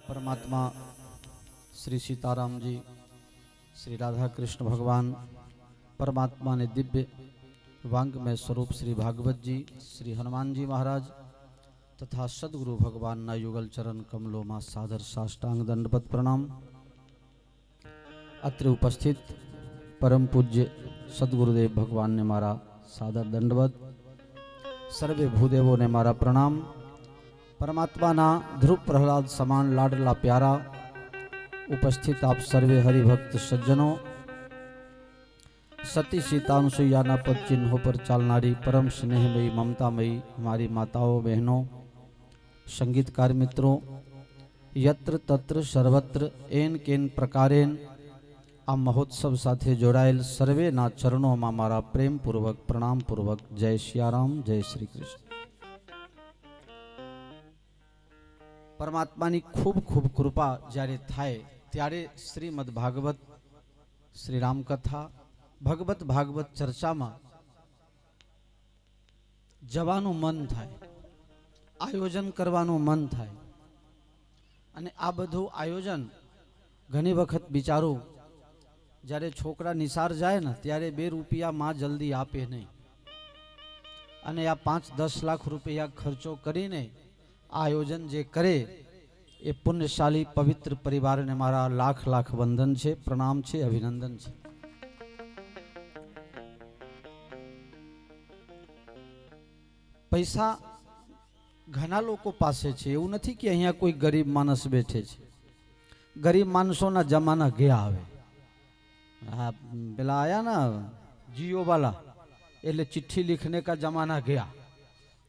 परमात्मा श्री सीताराम जी, श्री राधा कृष्ण भगवान, परमात्मा ने दिव्य वांग में स्वरूप श्री भागवत जी, श्री हनुमान जी महाराज तथा सदगुरु भगवान ना युगल चरण कमलों में सादर साष्टांग दंडवत प्रणाम। अत्र उपस्थित परम पूज्य सदगुरुदेव भगवान ने मारा सादर दंडवत। सर्वे भूदेवों ने मारा प्रणाम। परमात्मा ना ध्रुव प्रहलाद समान लाडला प्यारा उपस्थित आप सर्वे हरिभक्त सज्जनों, सती सीता अनुसुईयाना पद चिन्हों पर चालनारी परम स्नेहमयी ममतामयी हमारी माताओं बहनों, संगीतकार मित्रों, यत्र तत्र सर्वत्र एन केन प्रकारेन आ महोत्सव साथे जोड़ाયેલ सर्वे ना चरणों में मारा प्रेम पूर्वक प्रणाम पूर्वक जय सियाराम, जय श्री कृष्ण। परमात्मा की खूब खूब कृपा જ્યારે થાય ત્યારે શ્રીમદ ભાગવત, શ્રી રામ કથા, ભગવત ભાગવત ચર્ચામાં જવાનું મન થાય, આયોજન કરવાનું મન થાય। અને આ બધું આયોજન ઘણી વખત વિચારું જ્યારે છોકરા નિસાર જાય ને ત્યારે 2 રૂપિયા માં જલ્દી આપે નહીં, અને આ 5-10 લાખ રૂપિયા ખર્ચો કરીને आयोजन जे करे ए पुण्यशाली पवित्र परिवार ने मारा लाख लाख वंदन छे, प्रणाम छे, अभिनंदन छे। पैसा घना लोको पासे छे, एवुं नथी कि अहींया कोई गरीब मानस बैठे छे। गरीब मानसोना जमाना गया हवे। आ पेला आया ना जियो वाला, एटले चिट्ठी लिखने का जमाना गया।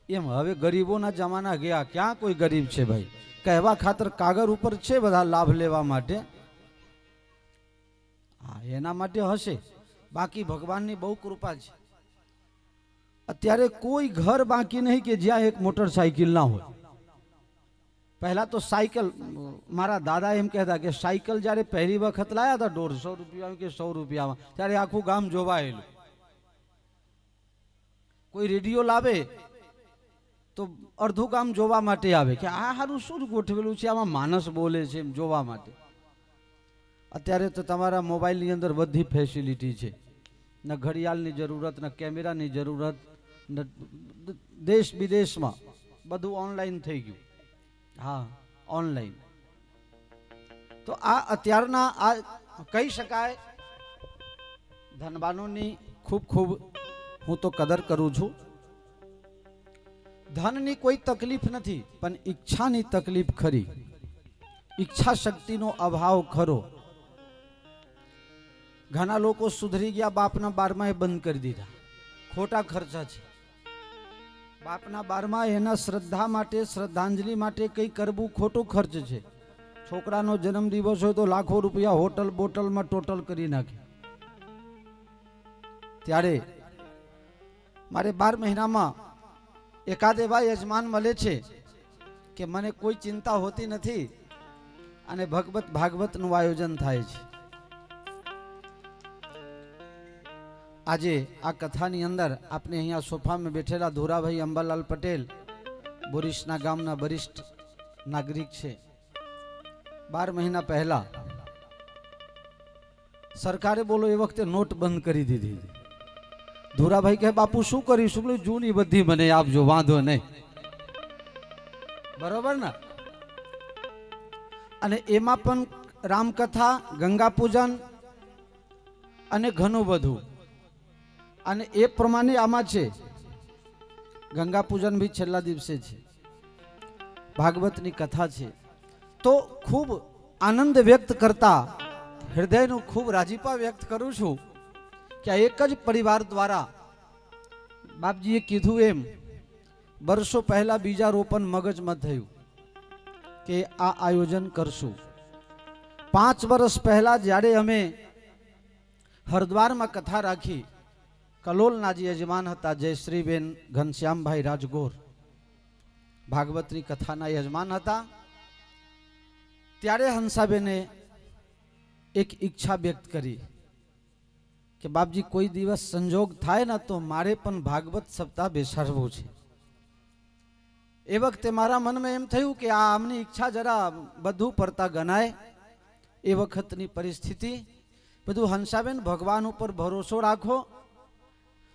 एम हवे गरीबोना जमाना गया। क्या कोई गरीब छे भाई? कहवा खातर कागज ऊपर छे बधा लाभ लेवा माटे। हाँ, एना माटे हशे, बाकी भगवाननी बहु कृपा छे। अत्यारे कोई घर बाकी नहीं कि ज्यां एक मोटरसाइकिल ना होय। पहला तो साइकिल, मारा दादा एम कहता कि साइकिल ज्यारे पहली वखत लाया था 150 रुपया के 100 रुपया में, त्यारे आखुं गाम जोवायेलुं। कोई रेडियो लावे तो अर्धु गाम जोवा माटे आवे कि आ हारू शुं गोठवेलुं छे, आमां मानस बोले छे एम जोवा माटे। अत्यारे तो तमारा मोबाइल नी अंदर बधी फेसिलिटी छे, न घड़ियाळनी जरूरत, न केमेरानी जरूरत, न देश विदेश में बधुं ऑनलाइन थई गयुं। हाँ, ऑनलाइन। तो आ अत्यारना आ कही शकाय धनवानोनी खूब खूब हूँ तो कदर करूँ छूं। धननी कोई तकलीफ नहीं, पण इच्छानी तकलीफ खरी। इच्छा शक्तिनो अभाव खरो। घना लोको सुधरी गया, बापना 12माए बंद कर दीधा। खोटा खर्चा छे। बापना 12मा एना श्रद्धा माटे, श्रद्धांजलि माटे कई करबू खोटो खर्च छे। छोकरानो जन्मदिवस होय तो लाखों रुपया होटल बोटल में टोटल करी नाखे। त्यारे मारे 12 महीना में एकाद एवा यजमान मळे छे कि मने कोई चिंता होती नहीं अने भगवत भागवतनुं आयोजन थाय छे। आजे आ कथानी अंदर आपने अहींया सोफा में बैठेला धोराभाई अंबालाल पटेल बोरीसना गामना वरिष्ठ नागरिक छे। 12 महीना पहला सरकारे बोलो ए वखते नोट बंद करी दीधी। धोराभाई कहे बापू शू करीशुं? जूनी बधी मने आपजो, वांधो नहीं। बरोबर ना? अने एमां पण रामकथा, गंगा पूजन अने घणुं बधुं। अने ए प्रमाणे आमां छे गंगा पूजन भी छेल्ला दिवसे छे, भागवतनी कथा छे। तो खूब आनंद व्यक्त करता हृदयनो खूब राजीपा व्यक्त करूं छुं कि एक ज परिवार द्वारा बापजीए कीधुं एम वर्षों पहला बीजा रोपण मगज में थयुं कि आ आयोजन करशुं। 5 वर्ष पहला ज्यारे अमे हरद्वार में कथा राखी, कलोलना जे यजमान हता जयश्रीबेन घनश्यामभाई राजगोर, भागवतनी कथाना यजमान हता। त्यारे हंसाबेने एक इच्छा व्यक्त करी कि बापजी कोई दिवस संजोग थाय ना तो मारे पण भागवत सप्ताह बेसाडवो छे। એ વખતે મારા મનમાં એમ થયું કે આ આમની ઈચ્છા જરા બધું પડતા ગણાય. એ વખતની પરિસ્થિતિ બધું હંસાબેન ભગવાન ઉપર ભરોસો રાખો.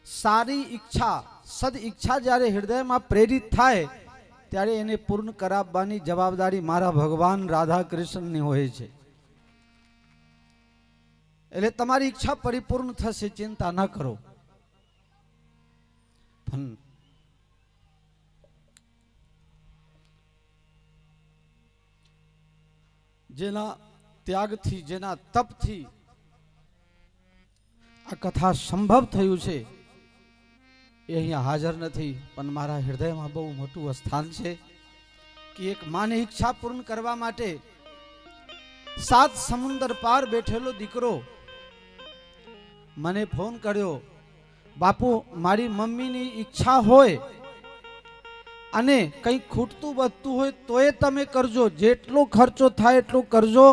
સારી ઈચ્છા સદ ઈચ્છા જ્યારે હૃદયમાં પ્રેરિત થાય ત્યારે એને પૂર્ણ કરાવવાની જવાબદારી મારા ભગવાન રાધા કૃષ્ણની હોય છે. એટલે તમારી ઈચ્છા પરિપૂર્ણ થશે, ચિંતા ન કરો. પણ જેના ત્યાગથી, જેના તપથી આ કથા સંભવ થયું છે એ અહીંયા હાજર નથી, પણ મારા હૃદયમાં બહુ મોટું સ્થાન છે કે એક માની ઈચ્છા પૂર્ણ કરવા માટે 7 સમુદ્ર પાર બેઠેલો દીકરો મને ફોન કર્યો, બાપુ મારી મમ્મીની ઈચ્છા હોય અને કંઈ ખૂટતું વધતું હોય તોય તમે કરજો, જેટલો ખર્ચો થાય એટલો કરજો,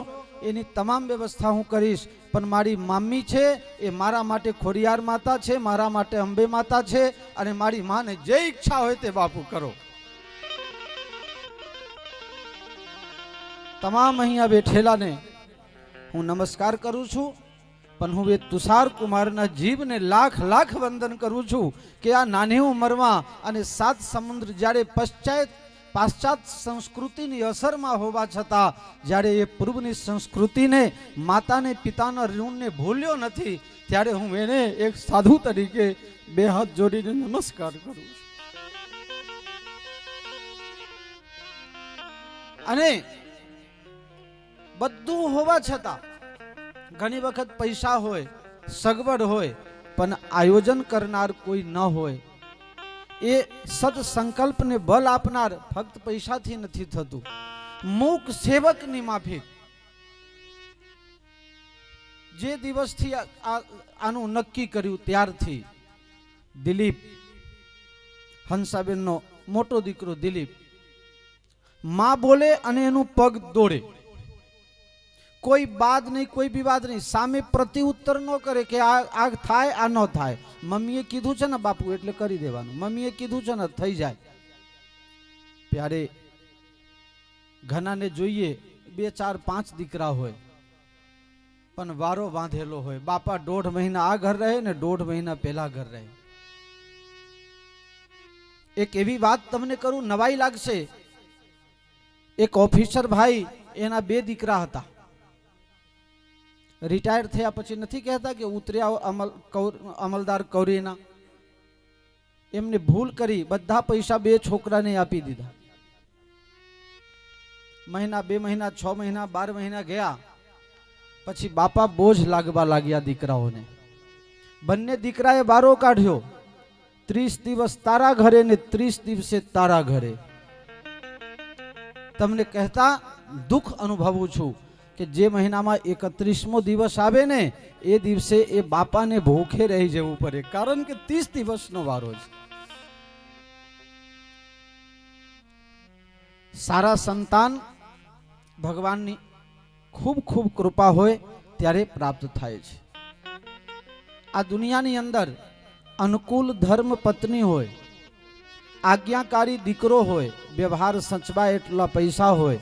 એની તમામ વ્યવસ્થા હું કરીશ. પણ મારી મમ્મી છે એ મારા માટે ખોડિયાર માતા છે, મારા માટે અંબે માતા છે, અને મારી માને જે ઈચ્છા હોય તે બાપુ કરો. તમામ અહીંયા બેઠેલાને હું નમસ્કાર કરું છું, પણ હું એ તુષાર કુમારના જીવને લાખ લાખ વંદન કરું છું કે આ નાની ઉંમરમાં અને 7 સમુદ્ર જ્યારે પાશ્ચાત સંસ્કૃતિની અસરમાં હોવા છતાં જ્યારે એ પૂર્વની સંસ્કૃતિને, માતાને પિતાના ઋણને ભૂલ્યો નથી, ત્યારે હું એને એક સાધુ તરીકે 2 હાથ જોડીને નમસ્કાર કરું છું. અને બધું હોવા છતાં ઘણી વખત પૈસા હોય, સગવડ હોય, પણ આયોજન કરનાર કોઈ ન હોય. એ સદ સંકલ્પને બલ આપનાર ફક્ત પૈસાથી નથી થતું. મૂક સેવકની માફિક જે દિવસથી આનું નક્કી કર્યું ત્યારથી દિલીપ, હંસાબેનનો મોટો દીકરો દિલીપ, માં બોલે અને એનું પગ દોડે, કોઈ બાદ નહીં, કોઈ વિવાદ નહીં, સામે પ્રતિઉત્તર ન કરે કે આ થાય, આ ન થાય. મમ્મીએ કીધું છે ને બાપુ એટલે કરી દેવાનું, મમ્મીએ કીધું છે ને થઈ જાય. ત્યારે ઘણાને જોઈએ 2, 4, 5 દીકરા હોય પણ વારો બાંધેલો હોય. બાપા 1.5 મહિના આ ઘર રહે ને 1.5 મહિના પેલા ઘર રહે. એક એવી વાત તમને કરું, નવાઈ લાગશે. એક ઓફિસર ભાઈ, એના 2 દીકરા હતા. રિટાયર થયા પછી નથી કહેતા કે ઉતર્યા અમલદાર કૌરીના, એમને ભૂલ કરી, બધા પૈસા 2 છોકરાને આપી દીધા. મહિના, 2 મહિના, 6 મહિના, 12 મહિના ગયા પછી બાપા બોજ લાગવા લાગ્યા દીકરાઓને. બંને દીકરાએ બારો કાઢ્યો, 30 દિવસ તારા ઘરે ને 30 દિવસે તારા ઘરે. તમને કહેતા દુઃખ અનુભવું છું કે જે મહિનામાં 31મો દિવસ આવે ને એ દિવસે એ બાપાને ભૂખે રહી જવું પડે, કારણ કે 30 દિવસનો વારો છે. સારા સંતાન ભગવાનની ખૂબ ખૂબ કૃપા હોય ત્યારે પ્રાપ્ત થાય છે. આ દુનિયાની અંદર અનુકૂળ ધર્મ પત્ની હોય, આજ્ઞાકારી દીકરો હોય, વ્યવહાર સચવાય એટલા પૈસા હોય,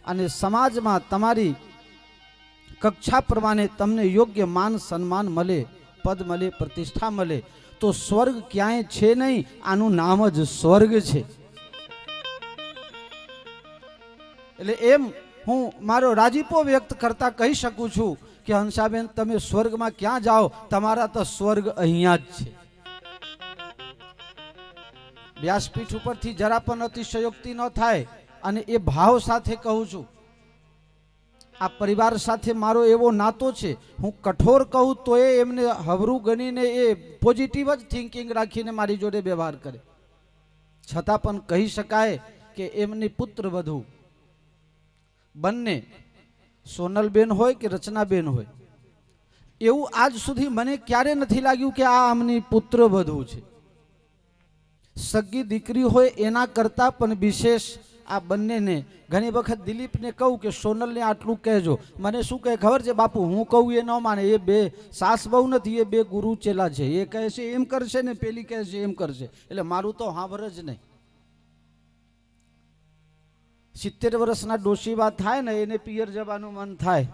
અને સમાજમાં તમારી કક્ષા પ્રમાણે તમને યોગ્ય માન સન્માન મળે, પદ મળે, પ્રતિષ્ઠા મળે, તો સ્વર્ગ ક્યાંય છે નહીં. આનું નામ જ સ્વર્ગ છે. એટલે એમ હું મારો રાજીપો વ્યક્ત કરતા કહી શકું છું કે હંસાબેન તમે સ્વર્ગમાં ક્યાં જાઓ, તમારા તો સ્વર્ગ અહીંયા જ છે. વ્યાસપીઠ ઉપરથી જરા પણ અતિશયોક્તિ ન થાય, અને એ ભાવ સાથે કહું છું. આ પરિવાર સાથે મારો એવો નાતો છે, હું કઠોર કહું તો એ એમને હવરું ગણીને એ પોઝિટિવ જ થિંકિંગ રાખીને મારી જોડે વ્યવહાર કરે. છતાં પણ કહી શકાય કે એમની પુત્ર વધુ બંને, સોનલબેન હોય કે રચનાબેન હોય, એવું આજ સુધી મને ક્યારે નથી લાગ્યું કે આ આમની પુત્ર વધુ છે. સગી દીકરી હોય એના કરતાં પણ વિશેષ આ બંનેને. ઘણી વખત દિલીપને કહું કે સોનલને આટલું કહેજો, મને શું કહે ખબર છે બાપુ, હું કહું એ ન માને. એ 2 સાસ બહુ નથી, એ 2 ગુરુ ચેલા છે. એ કહે છે એમ કરશે ને પેલી કહે છે એમ કરશે, એટલે મારું તો હાંભર જ નહીં. 70 વર્ષના ડોશીબા થાય ને એને પિયર જવાનું મન થાય,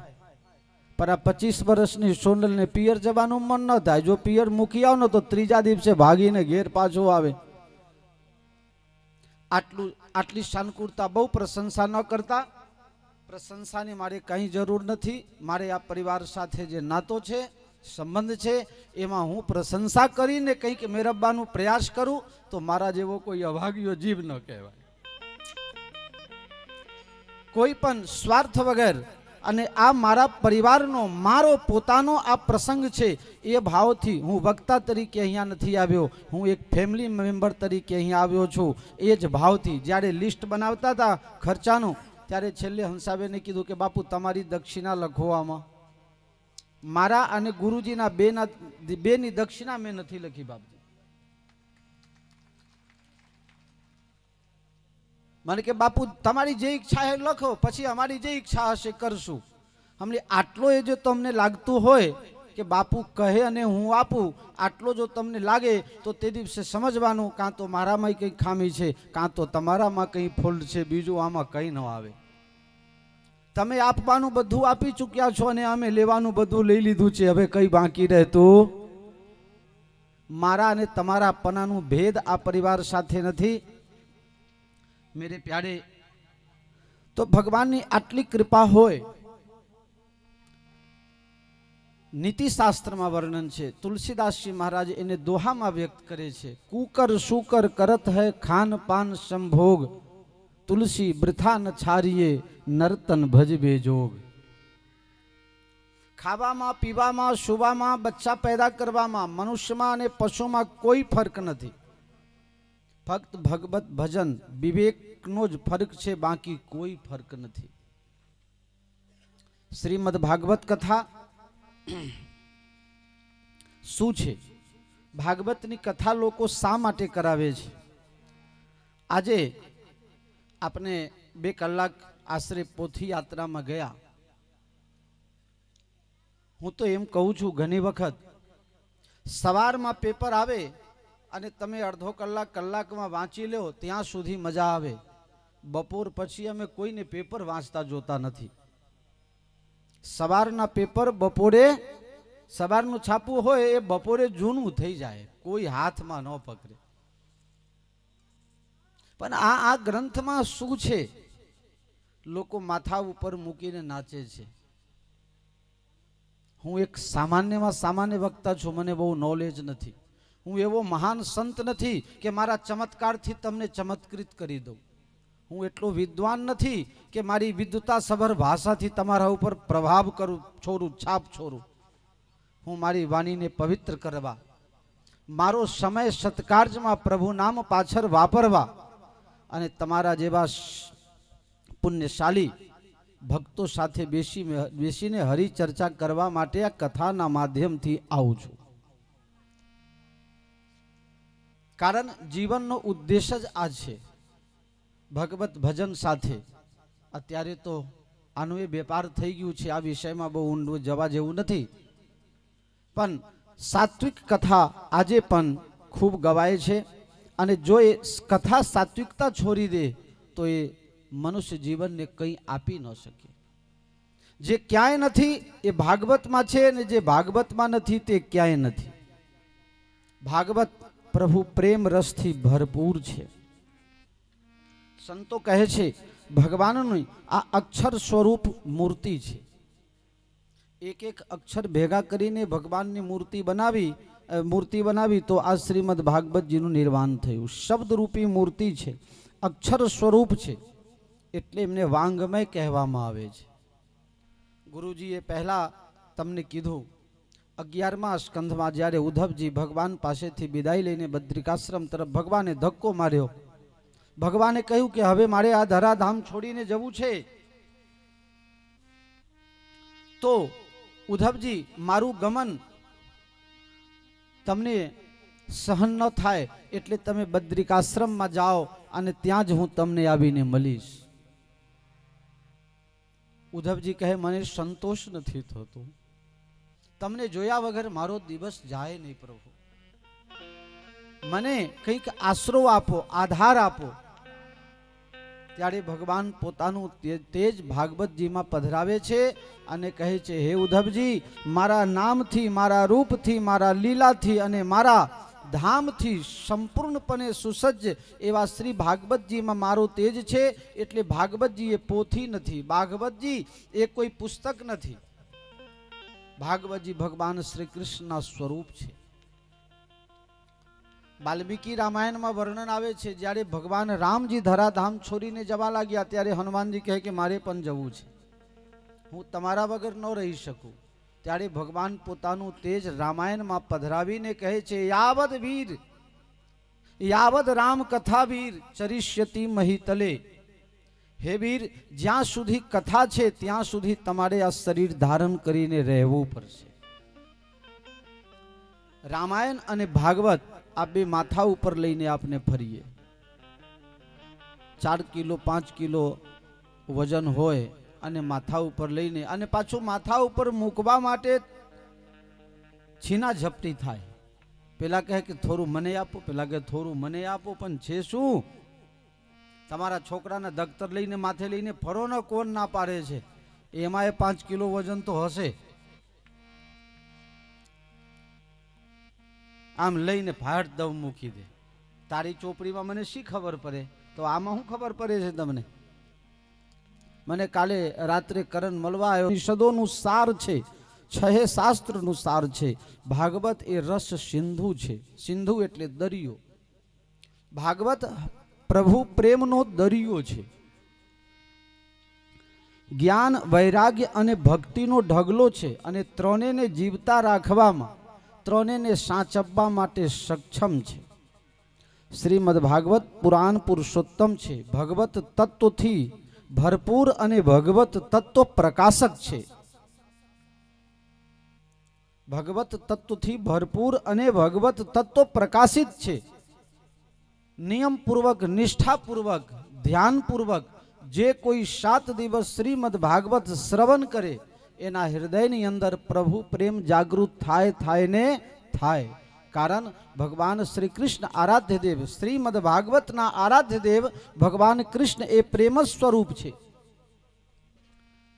પણ આ 25 વર્ષની સોનલને પિયર જવાનું મન ન થાય. જો પિયર મૂકી આવ ને તો ત્રીજા દિવસે ભાગીને ઘેર પાછો આવે. આટલી શાનકુરતા બહુ પ્રશંસા ન કરતા. પ્રશંસાની મારે કંઈ જરૂર નથી. મારે આ પરિવાર સાથે જે નાતો છે, સંબંધ છે, એમાં હું પ્રશંસા કરીને કંઈક મેળવવાનો પ્રયાસ કરું તો મારા જેવો કોઈ અભાગ્યો જીવ ન કહેવાય. કોઈ પણ સ્વાર્થ વગર અને આ મારા પરિવારનો મારો પોતાનો આ પ્રસંગ છે એ ભાવથી હું વક્તા તરીકે અહીંયા નથી આવ્યો, હું એક ફેમિલી મેમ્બર તરીકે અહીંયા આવ્યો છું. એ જ ભાવથી જ્યારે લિસ્ટ બનાવતા હતા ખર્ચાનું, ત્યારે છેલ્લે હંસાબેને કીધું કે બાપુ તમારી દક્ષિણા લખો આમાં. મારા અને ગુરુજીના બેની દક્ષિણા મેં નથી લખી બાપજી. મને કે બાપુ તમારી જે ઈચ્છા છે લખો, પછી અમારી જે ઈચ્છા હશે કરશું. હમણાં આટલો એ જો તમને લાગતું હોય કે બાપુ કહે અને હું આપું, આટલો જો તમને લાગે તો તે દિવસે સમજવાનું કાં તો મારામાં કંઈ ખામી છે, કાં તો તમારામાં કંઈ ફોલ્ટ છે, બીજું આમાં કંઈ ન આવે. તમે આપવાનું બધું આપી ચૂક્યા છો અને અમે લેવાનું બધું લઈ લીધું છે. હવે કંઈ બાકી રહેતું મારા અને તમારા પનાનું ભેદ આ પરિવાર સાથે નથી. મેરે પ્યારે, તો ભગવાનની આટલી કૃપા હોય. નીતિશાસ્ત્રમાં વર્ણન છે, તુલસીદાસજી મહારાજ એને દોહામાં વ્યક્ત કરે છે. કુકર શુકર કરત હૈ ખાન પાન સંભોગ, તુલસી વૃથા ન છારીએ નર્તન ભજબે જોગ. ખાવામાં, પીવામાં, સુવામાં, બચ્ચા પેદા કરવામાં મનુષ્યમાં અને પશુમાં કોઈ ફરક નથી. ફક્ત ભગવત ભજન વિવેકનો જ ફરક છે, બાકી કોઈ ફરક નથી. શ્રીમદ ભાગવત કથા શું છે? ભાગવતની કથા લોકો શા માટે કરાવે છે? આજે આપણે 2 કલાક આશરે પોથી યાત્રામાં ગયા. હું તો એમ કહું છું, ઘણી વખત સવારમાં પેપર આવે અને તમે અડધો કલાકમાં વાંચી લો ત્યાં સુધી મજા આવે. બપોર પછી અમે કોઈને પેપર વાંચતા જોતા નથી. સવારના પેપર બપોરે, સવારનું છાપવું હોય એ બપોરે જૂનું થઈ જાય, કોઈ હાથમાં ન પકડે. પણ આ ગ્રંથમાં શું છે? લોકો માથા ઉપર મૂકીને નાચે છે. હું એક સામાન્યમાં સામાન્ય વક્તા છું, મને બહુ નોલેજ નથી. હું એવો મહાન સંત નથી કે મારા ચમત્કારથી તમને ચમત્કૃત કરી દઉં. હું એટલો વિદ્વાન નથી કે મારી વિદ્વતા સભર ભાષાથી તમારા ઉપર પ્રભાવ કરું, છાપ છોડું. હું મારી વાણીને પવિત્ર કરવા, મારો સમય સત્કાર્યમાં પ્રભુ નામ પાછળ વાપરવા અને તમારા જેવા પુણ્યશાળી ભક્તો સાથે બેસીને હરિચર્ચા કરવા માટે આ કથાના માધ્યમથી આવું છું. કારણ જીવનનો ઉદ્દેશ જ આ છે. ભગવત ભજન સાથે અત્યારે તો આનું એ વેપાર થઈ ગયું છે, આ વિષયમાં બહુ ઊંડું જવા જેવું નથી. પણ સાત્વિક કથા આજે પણ ખૂબ ગવાય છે અને જો એ કથા સાત્વિકતા છોડી દે તો એ મનુષ્ય જીવનને કંઈ આપી ન શકે. જે ક્યાંય નથી એ ભાગવતમાં છે અને જે ભાગવતમાં નથી તે ક્યાંય નથી. ભાગવત પ્રભુ પ્રેમ રસથી ભરપૂર છે. સંતો કહે છે ભગવાનનું આ અક્ષર સ્વરૂપ મૂર્તિ છે. એક એક અક્ષર ભેગા કરીને ભગવાનની મૂર્તિ બનાવી તો આ શ્રીમદ ભાગવતજીનું નિર્માણ થયું. શબ્દરૂપી મૂર્તિ છે, અક્ષર સ્વરૂપ છે, એટલે એમને વાંગમય કહેવામાં આવે છે. ગુરુજીએ પહેલા તમને કીધું 11મા સ્કંધમાં જ્યારે ઉદ્ધવજી ભગવાન પાસેથી વિદાય લઈને બદ્રિકાશ્રમ તરફ ભગવાને ધક્કો માર્યો. ભગવાને કહ્યું કે હવે મારે આ ધરાધામ છોડીને જવું છે. તો ઉદ્ધવજી, મારું ગમન તમને સહન ન થાય એટલે તમે બદ્રિકાશ્રમમાં જાઓ અને ત્યાં જ હું તમને આવીને મળીશ. ઉદ્ધવજી કહે મને સંતોષ નથી થતો, તમને જોયા વગર મારો દિવસ જાય નહીં પ્રભુ. મને કંઈક આશરો આપો, આધાર આપો. ત્યારે ભગવાન પોતાનું તેજ ભાગવતજીમાં પધરાવે છે અને કહે છે, હે ઉદ્ધવજી, મારા નામથી, મારા રૂપથી, મારા લીલાથી અને મારા ધામથી સંપૂર્ણપણે સુસજ્જ એવા શ્રી ભાગવતજીમાં મારું તેજ છે. એટલે ભાગવતજી એ પોથી નથી, ભાગવતજી એ કોઈ પુસ્તક નથી. ભાગવતજી ભગવાન શ્રી કૃષ્ણના સ્વરૂપ છે. વાલ્મીકી રામાયણમાં વર્ણન આવે છે, જ્યારે ભગવાન રામજી ધરાધામ છોડીને જવા લાગ્યા ત્યારે હનુમાનજી કહે કે મારે પણ જવું છે, હું તમારા વગર ન રહી શકું. ત્યારે ભગવાન પોતાનું તેજ રામાયણમાં પધરાવીને કહે છે, યાવદ વીર યાવદ રામ કથા વીર ચરિષ્યતિ મહિતલે. હે વીર, જ્યાં સુધી કથા છે ત્યાં સુધી તમારે આ શરીર ધારણ કરીને રહેવું પડશે. રામાયણ અને ભાગવત આ બે માથા ઉપર લઈને આપણે ફરીએ. 4 કિલો 5 કિલો વજન હોય અને માથા ઉપર લઈને અને પાછું માથા ઉપર મૂકવા માટે છીના ઝપટી થાય. પેલા કહે કે થોડું મને આપો, પેલા કહે થોડું મને આપો, પણ છે શું? તમારા છોકરાના દફતર લઈને માથે લઈને ફરો ને, કોણ ના પાડે છે? એમાં 5 કિલો વજન તો હશે. આમ લઈને ફાટ દવ મૂકી દે. તારી ચોપડીમાં મને શી ખબર પડે? તો આમાં શું ખબર પડે છે તમને? મને કાલે રાત્રે કરણ મળવા આવ્યો. નિષદોનું સાર છે, 6 શાસ્ત્રનું સાર છે. ભાગવત એ રસ સિંધુ છે. સિંધુ એટલે દરિયો. ભાગવત પ્રભુ પ્રેમનો દરિયો છે. જ્ઞાન, વૈરાગ્ય અને ભક્તિનો ઢગલો છે અને ત્રણેયને જીવતા રાખવામાં, ત્રણેયને સાચવવા માટે સક્ષમ છે. શ્રીમદ ભાગવત પુરાણ પુરુષોત્તમ છે. ભગવત તત્વથી ભરપૂર અને ભગવત તત્વ પ્રકાશક છે. ભગવત તત્વથી ભરપૂર અને ભગવત તત્વ પ્રકાશિત છે. નિયમપૂર્વક, નિષ્ઠાપૂર્વક, ધ્યાનપૂર્વક જે કોઈ 7 દિવસ શ્રીમદ ભાગવત શ્રવણ કરે એના હૃદયની અંદર પ્રભુ પ્રેમ જાગૃત થાય ને થાય. કારણ ભગવાન શ્રી કૃષ્ણ આરાધ્ય દેવ, શ્રીમદ ભાગવતના આરાધ્ય દેવ ભગવાન કૃષ્ણ એ પ્રેમ સ્વરૂપ છે.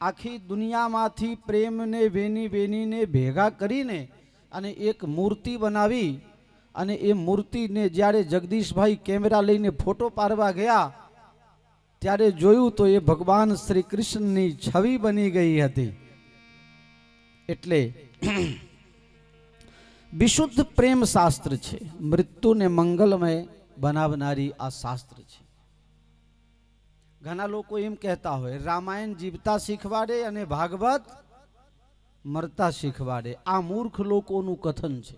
આખી દુનિયામાંથી પ્રેમને વેનીને ભેગા કરીને અને એક મૂર્તિ બનાવી અને એ મૂર્તિને જ્યારે જગદીશભાઈ કેમેરા લઈને ફોટો પાડવા ગયા ત્યારે જોયું તો એ ભગવાન શ્રી કૃષ્ણની છબી બની ગઈ હતી. એટલે વિશુદ્ધ પ્રેમ શાસ્ત્ર છે. મૃત્યુને મંગલમય બનાવનારી આ શાસ્ત્ર છે. ઘણા લોકો એમ કહેતા હોય રામાયણ જીવતા શીખવાડે અને ભાગવત મરતા શીખવાડે. આ મૂર્ખ લોકોનું કથન છે.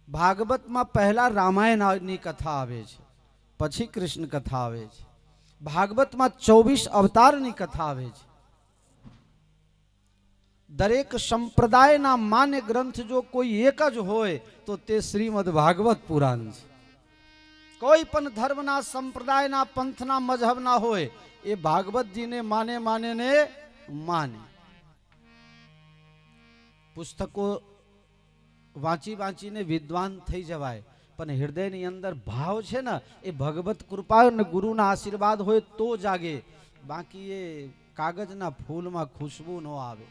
ભાગવતમાં પહેલા રામાયણની કથા આવે છે, પછી કૃષ્ણ કથા આવે છે. ભાગવતમાં 24 અવતારની કથા આવે છે. દરેક સંપ્રદાયના માન્ય ગ્રંથ જો કોઈ એક જ હોય તો તે શ્રીમદ ભાગવત પુરાણ છે. કોઈ પણ ધર્મના, સંપ્રદાયના, પંથના, મજહબના હોય એ ભાગવતજીને માને. પુસ્તકો વાંચીને વિદ્વાન થઈ જવાય, પણ હૃદયની અંદર ભાવ છે ને એ ભગવત કૃપા અને ગુરુના આશીર્વાદ હોય તો જાગે. બાકી એ કાગજના ફૂલમાં ખુશ્બુ ન આવે.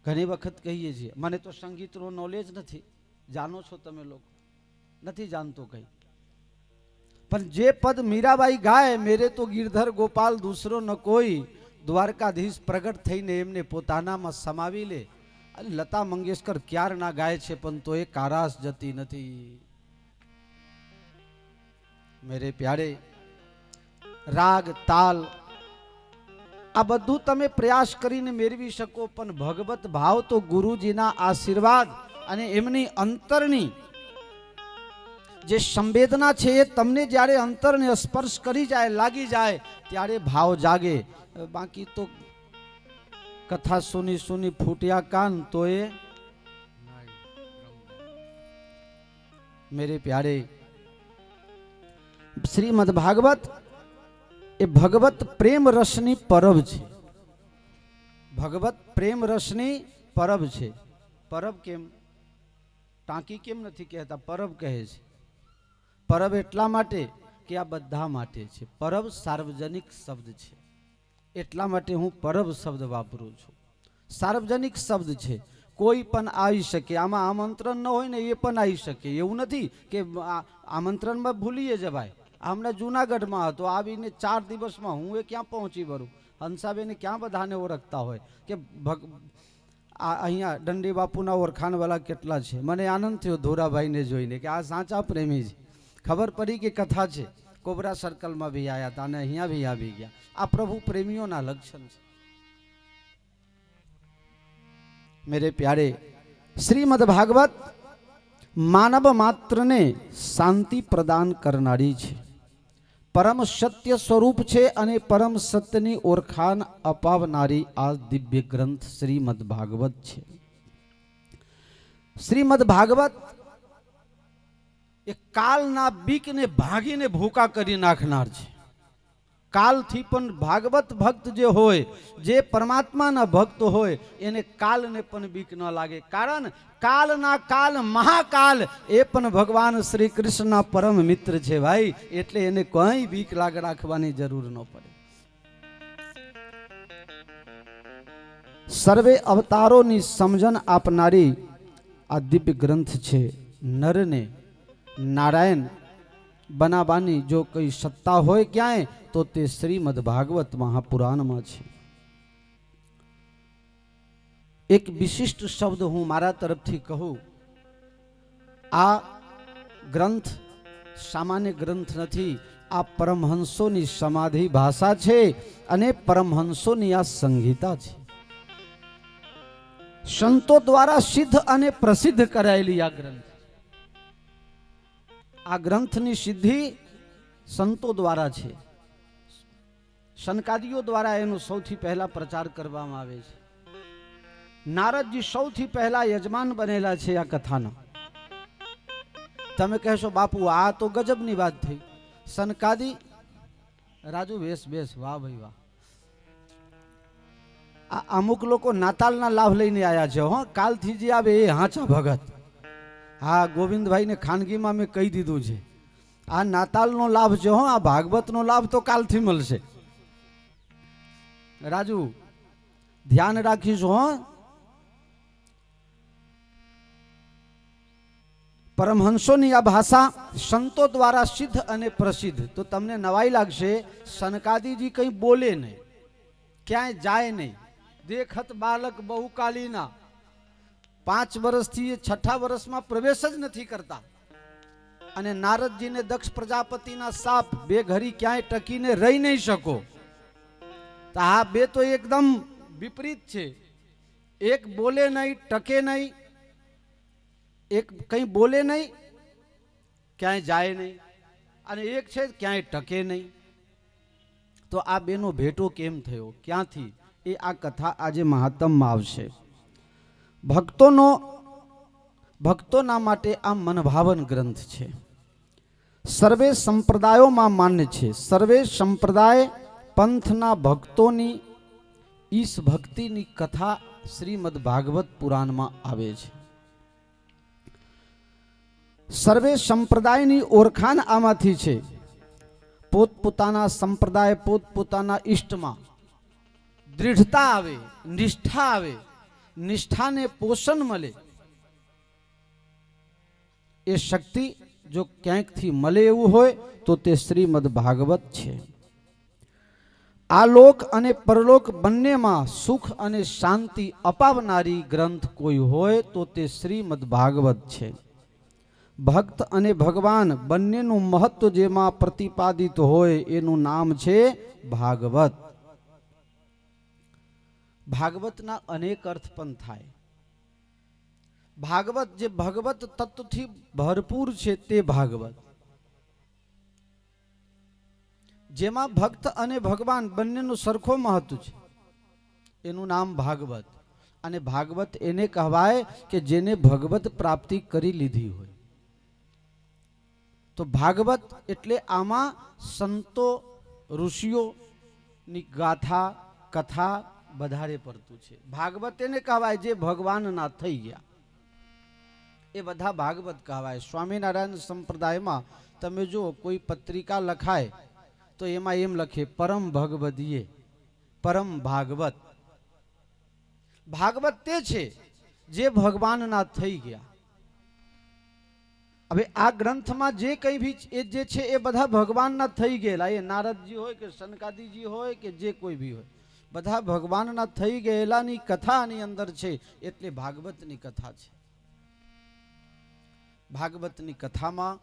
ઘણી વખત કહીએ છીએ મને તો સંગીતનો નોલેજ નથી. જાણો છો તમે લોકો? નથી જાણતો કઈ. પણ જે પદ મીરાબાઈ ગાય, મેરે તો ગિરધર ગોપાલ દૂસરો ન કોઈ, દ્વારકાધીશ પ્રગટ થઈને એમને પોતાનામાં સમાવી લે. અને લતા મંગેશકર ક્યારના ગાય છે પણ તો એ કારાસ જતી નથી. મેરે પ્યારે રાગ, તાલ આ બધું તમે પ્રયાસ કરીને મેળવી શકો, પણ ભગવત ભાવ તો ગુરુજીના આશીર્વાદ અને એમની અંતરની જે સંવેદના છે એ તમને જ્યારે અંતરને સ્પર્શ કરી જાય, લાગી જાય ત્યારે ભાવ જાગે. બાકી તો કથા સુની ફૂટ્યા કાન તો એ મેરે પ્યારે શ્રીમદ ભાગવત એ ભગવત પ્રેમ રસની પરબ છે. ભગવત પ્રેમ રસની પરબ છે. પરબ કેમ? ટાંકી કેમ નથી કહેતા? પરબ કહે છે. પરબ એટલા માટે કે આ બધા માટે છે. પરબ સાર્વજનિક શબ્દ છે, એટલા માટે હું પરબ શબ્દ વાપરું છું. સાર્વજનિક શબ્દ છે, કોઈ પણ આવી શકે. આમાં આમંત્રણ ન હોય ને એ પણ આવી શકે. એવું નથી કે આમંત્રણમાં ભૂલીએ જવાય. હમણાં જુનાગઢમાં હતો, આવીને 4 દિવસમાં હું એ ક્યાં પહોંચી વળું. હંસાબેને ક્યાં બધાને ઓળખતા હોય કે અહીંયા દંડી બાપુના ઓળખાણવાળા કેટલા છે. મને આનંદ થયો ધોરાભાઈને જોઈને કે આ સાચા પ્રેમી છે. ખબર પડી કે કથા છે. કોબરા સર્કલમાં બી આવ્યા હતા અને અહીંયા બી આવી ગયા. આ પ્રભુ પ્રેમીઓના લક્ષણ છે. मेरे प्यारे श्रीमद् भागवत मानव मात्रने शांति प्रदान करनारी छे, परम सत्य स्वरूप छे अने परम सत्यनी ओळखाण अपावनारी आ दिव्य ग्रंथ श्रीमद् भागवत छे. श्रीमद् भागवत ए कालना बीकने भागीने भूका करी नाखनार छे. कालथी पण भागवत भक्त जे होय, जे परमात्माना भक्त होय, एने कालने पण बीक न लागे. कारण कालना काल महाकाल ए पण भगवान श्री कृष्णना परम मित्र छे भाई. एटले एने कई बीक लागे राखवानी जरूर न पड़े. सर्वे अवतारोनी समजन आपनारी आ दिव्य ग्रंथ छे. नरने नारायण बनावानी जो कई सत्ता होय क्यांय तो ते श्रीमद् भागवत महापुराण में छे. एक विशिष्ट शब्द हूँ मारा तरफ थी कहूँ. आ ग्रंथ सामान्य ग्रंथ नहीं, आ परमहंसोनी समाधि भाषा छे अने परमहंसोनी आ संहिता छे. संतो द्वारा सिद्ध अने प्रसिद्ध करायेली आ ग्रंथ. आ ग्रंथनी सिद्धि संतो द्वारा छे. सनकादियों द्वारा एनो सौथी पहला प्रचार करवामां आवे छे. नारदजी सौथी पहला यजमान बनेला छे आ कथाना. तमे कहेशो बापू आ तो गजबनी बात थई. सनकादी राजू बेस बेस वाह भाई वाह. आ अमुक लोको नातालना लाभ लईने आया छे. हो कालथी जे आवे ए हाचा भगत. हाँ गोविंदभाई ने खानगी में मैं कही दीधुं छे आ नातालनो लाभ छे. हो आ भागवतनो लाभ तो कालथी मळशे. राजू ध्यान राखीशो. हो परमहंसोनी आ भाषा संतो द्वारा सिद्ध अने प्रसिद्ध. तो तमने नवाई लागशे. सनकादीजी कहीं बोले नहीं, क्यांय जाए नहीं. देखत बालक बहुकालीना 5 वर्षथी 6ठा वर्षमां प्रवेश ज नथी करता. अने नारदजी ने दक्ष प्रजापतिना साप बे घड़ी क्यांय टकीने रही नहीं शको. तो आ बे तो एकदम विपरीत छे. एक बोले नहीं, टके नहीं. एक कहीं बोले नहीं, क्यांय जाए नहीं. अने एक छे क्यांय टके नहीं. तो आ बेनो भेटो केम थयो, क्यांथी ए आ कथा आजे महात्ममां आवशे. भक्तोना माटे आ मनभावन ग्रंथ छे. सर्वे संप्रदायों में मान्य छे. सर्वे संप्रदाय पंथना भक्तोनी ईश भक्तिनी कथा श्रीमद् भागवत पुराण में आवे छे. सर्वे संप्रदायनी ओळखाण आमांथी छे. पोतपोताना संप्रदाय पोतपोताना इष्टमां दृढ़ता आवे, निष्ठा आवे. निष्ठा ने पोषण मळे ए शक्ति जो क्यांक थी मळे एवुं होय तो ते श्रीमद् भागवत छे. आलोक अने परलोक बंने में सुख अने शांति अपावनारी ग्रंथ कोई होय तो ते श्रीमद् भागवत छे. भक्त अने भगवान बंनेनुं महत्व जेमां प्रतिपादित होय एनुं नाम छे भागवत. भागवतना अनेक अर्थ पण थाय. भागवत जे भगवत तत्व थी भरपूर छे ते भागवत. जेमा भक्त अने भगवान बंनेनुं सरखो महत्व छे एनुं नाम भागवत. अने भागवत एने कहेवाय के जेने भगवत प्राप्ति करी लीधी होय. तो भागवत एटले आमा संतो ऋषिओ नी गाथा कथा बधारे पड़तुं छे. भागवत एने कहेवाय जे भगवान ना थई गया ए बधा भागवत कहेवाय. स्वामीनारायण संप्रदाय में તમે જો કોઈ પત્રિકા લખાય તો એમાં એમ લખે પરમ ભગવદીએ, પરમ ભાગવત. ભાગવત તે છે જે ભગવાનના થઈ ગયા. હવે આ ગ્રંથમાં જે કઈ ભી જે છે એ બધા ભગવાનના થઈ ગયેલા. એ નારદજી હોય કે સનકાદિજી હોય કે જે કોઈ ભી હોય, બધા ભગવાનના થઈ ગયેલાની કથાની અંદર છે. એટલે ભાગવતની કથા છે. ભાગવતની કથામાં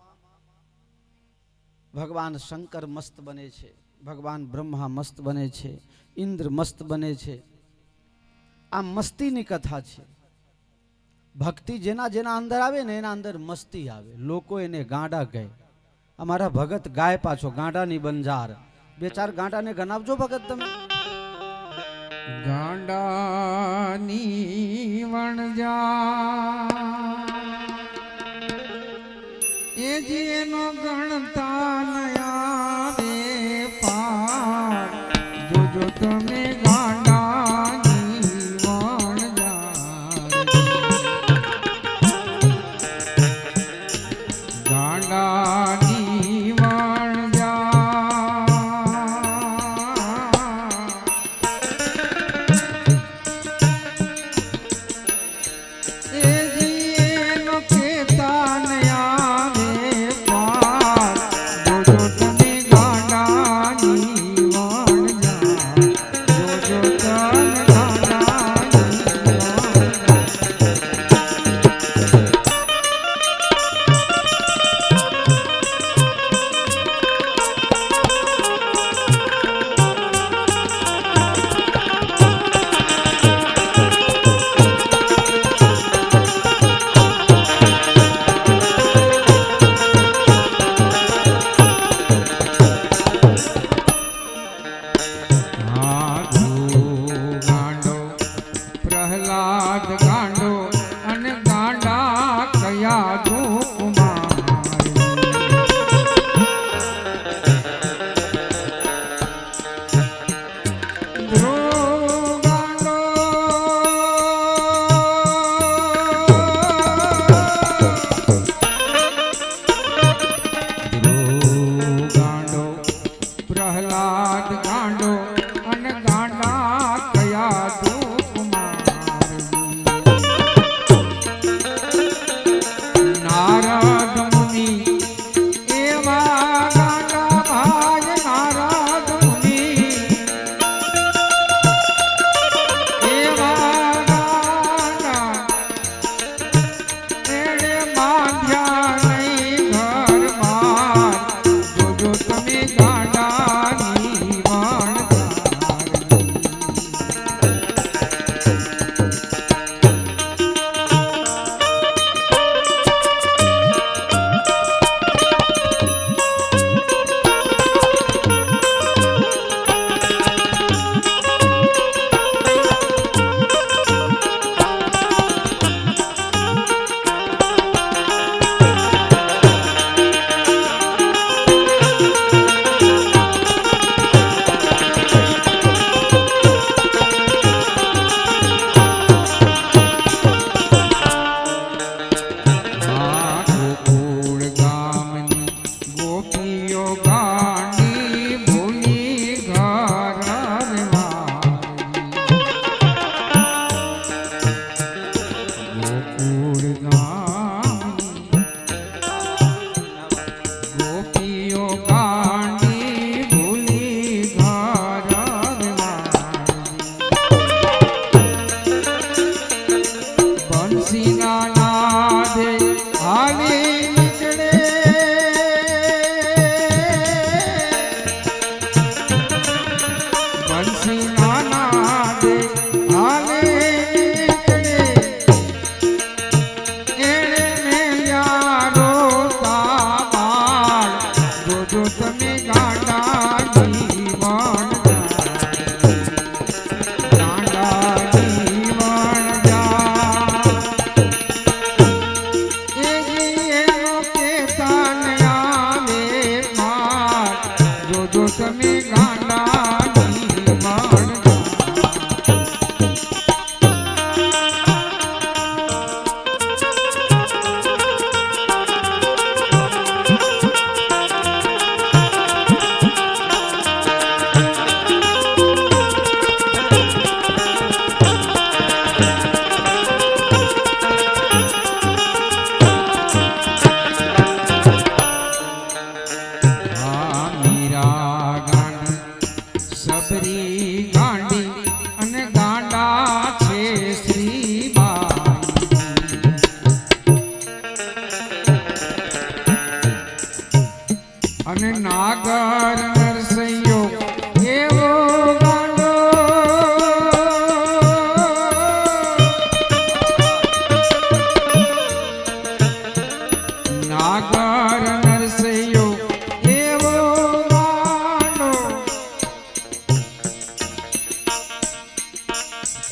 ભગવાન શંકર મસ્ત બને છે, ભગવાન બ્રહ્મા મસ્ત બને છે, ઇન્દ્ર મસ્ત બને છે. આ મસ્તીની કથા છે. ભક્તિ જેના જેના અંદર આવે ને એના અંદર મસ્તી આવે. લોકો એને ગાંડા કહે. અમારા ભગત ગાય પાછો ગાંડાની બંજાર. બે ચાર ગાંડાને ગણાવજો ભગત તમે. ગાંડાની વણજા એ જેનો ગણતા નયા બે પાર જોજો તમે ગાંડાની વણજા ગાંડાની પ્રહલાદ ગાંડો અને ગાંડા કયા ધૂપમાં પ્રહલાદ ગાંડો અને ગાંડા કયા ધૂપમાં નારદ મુનિ એવા ગાંડા ભાઈ નારદ મુનિ એવા ગાંડા એણે બાંધ્યા નહીં ઘર બાર જોજો તમે ગાંડાની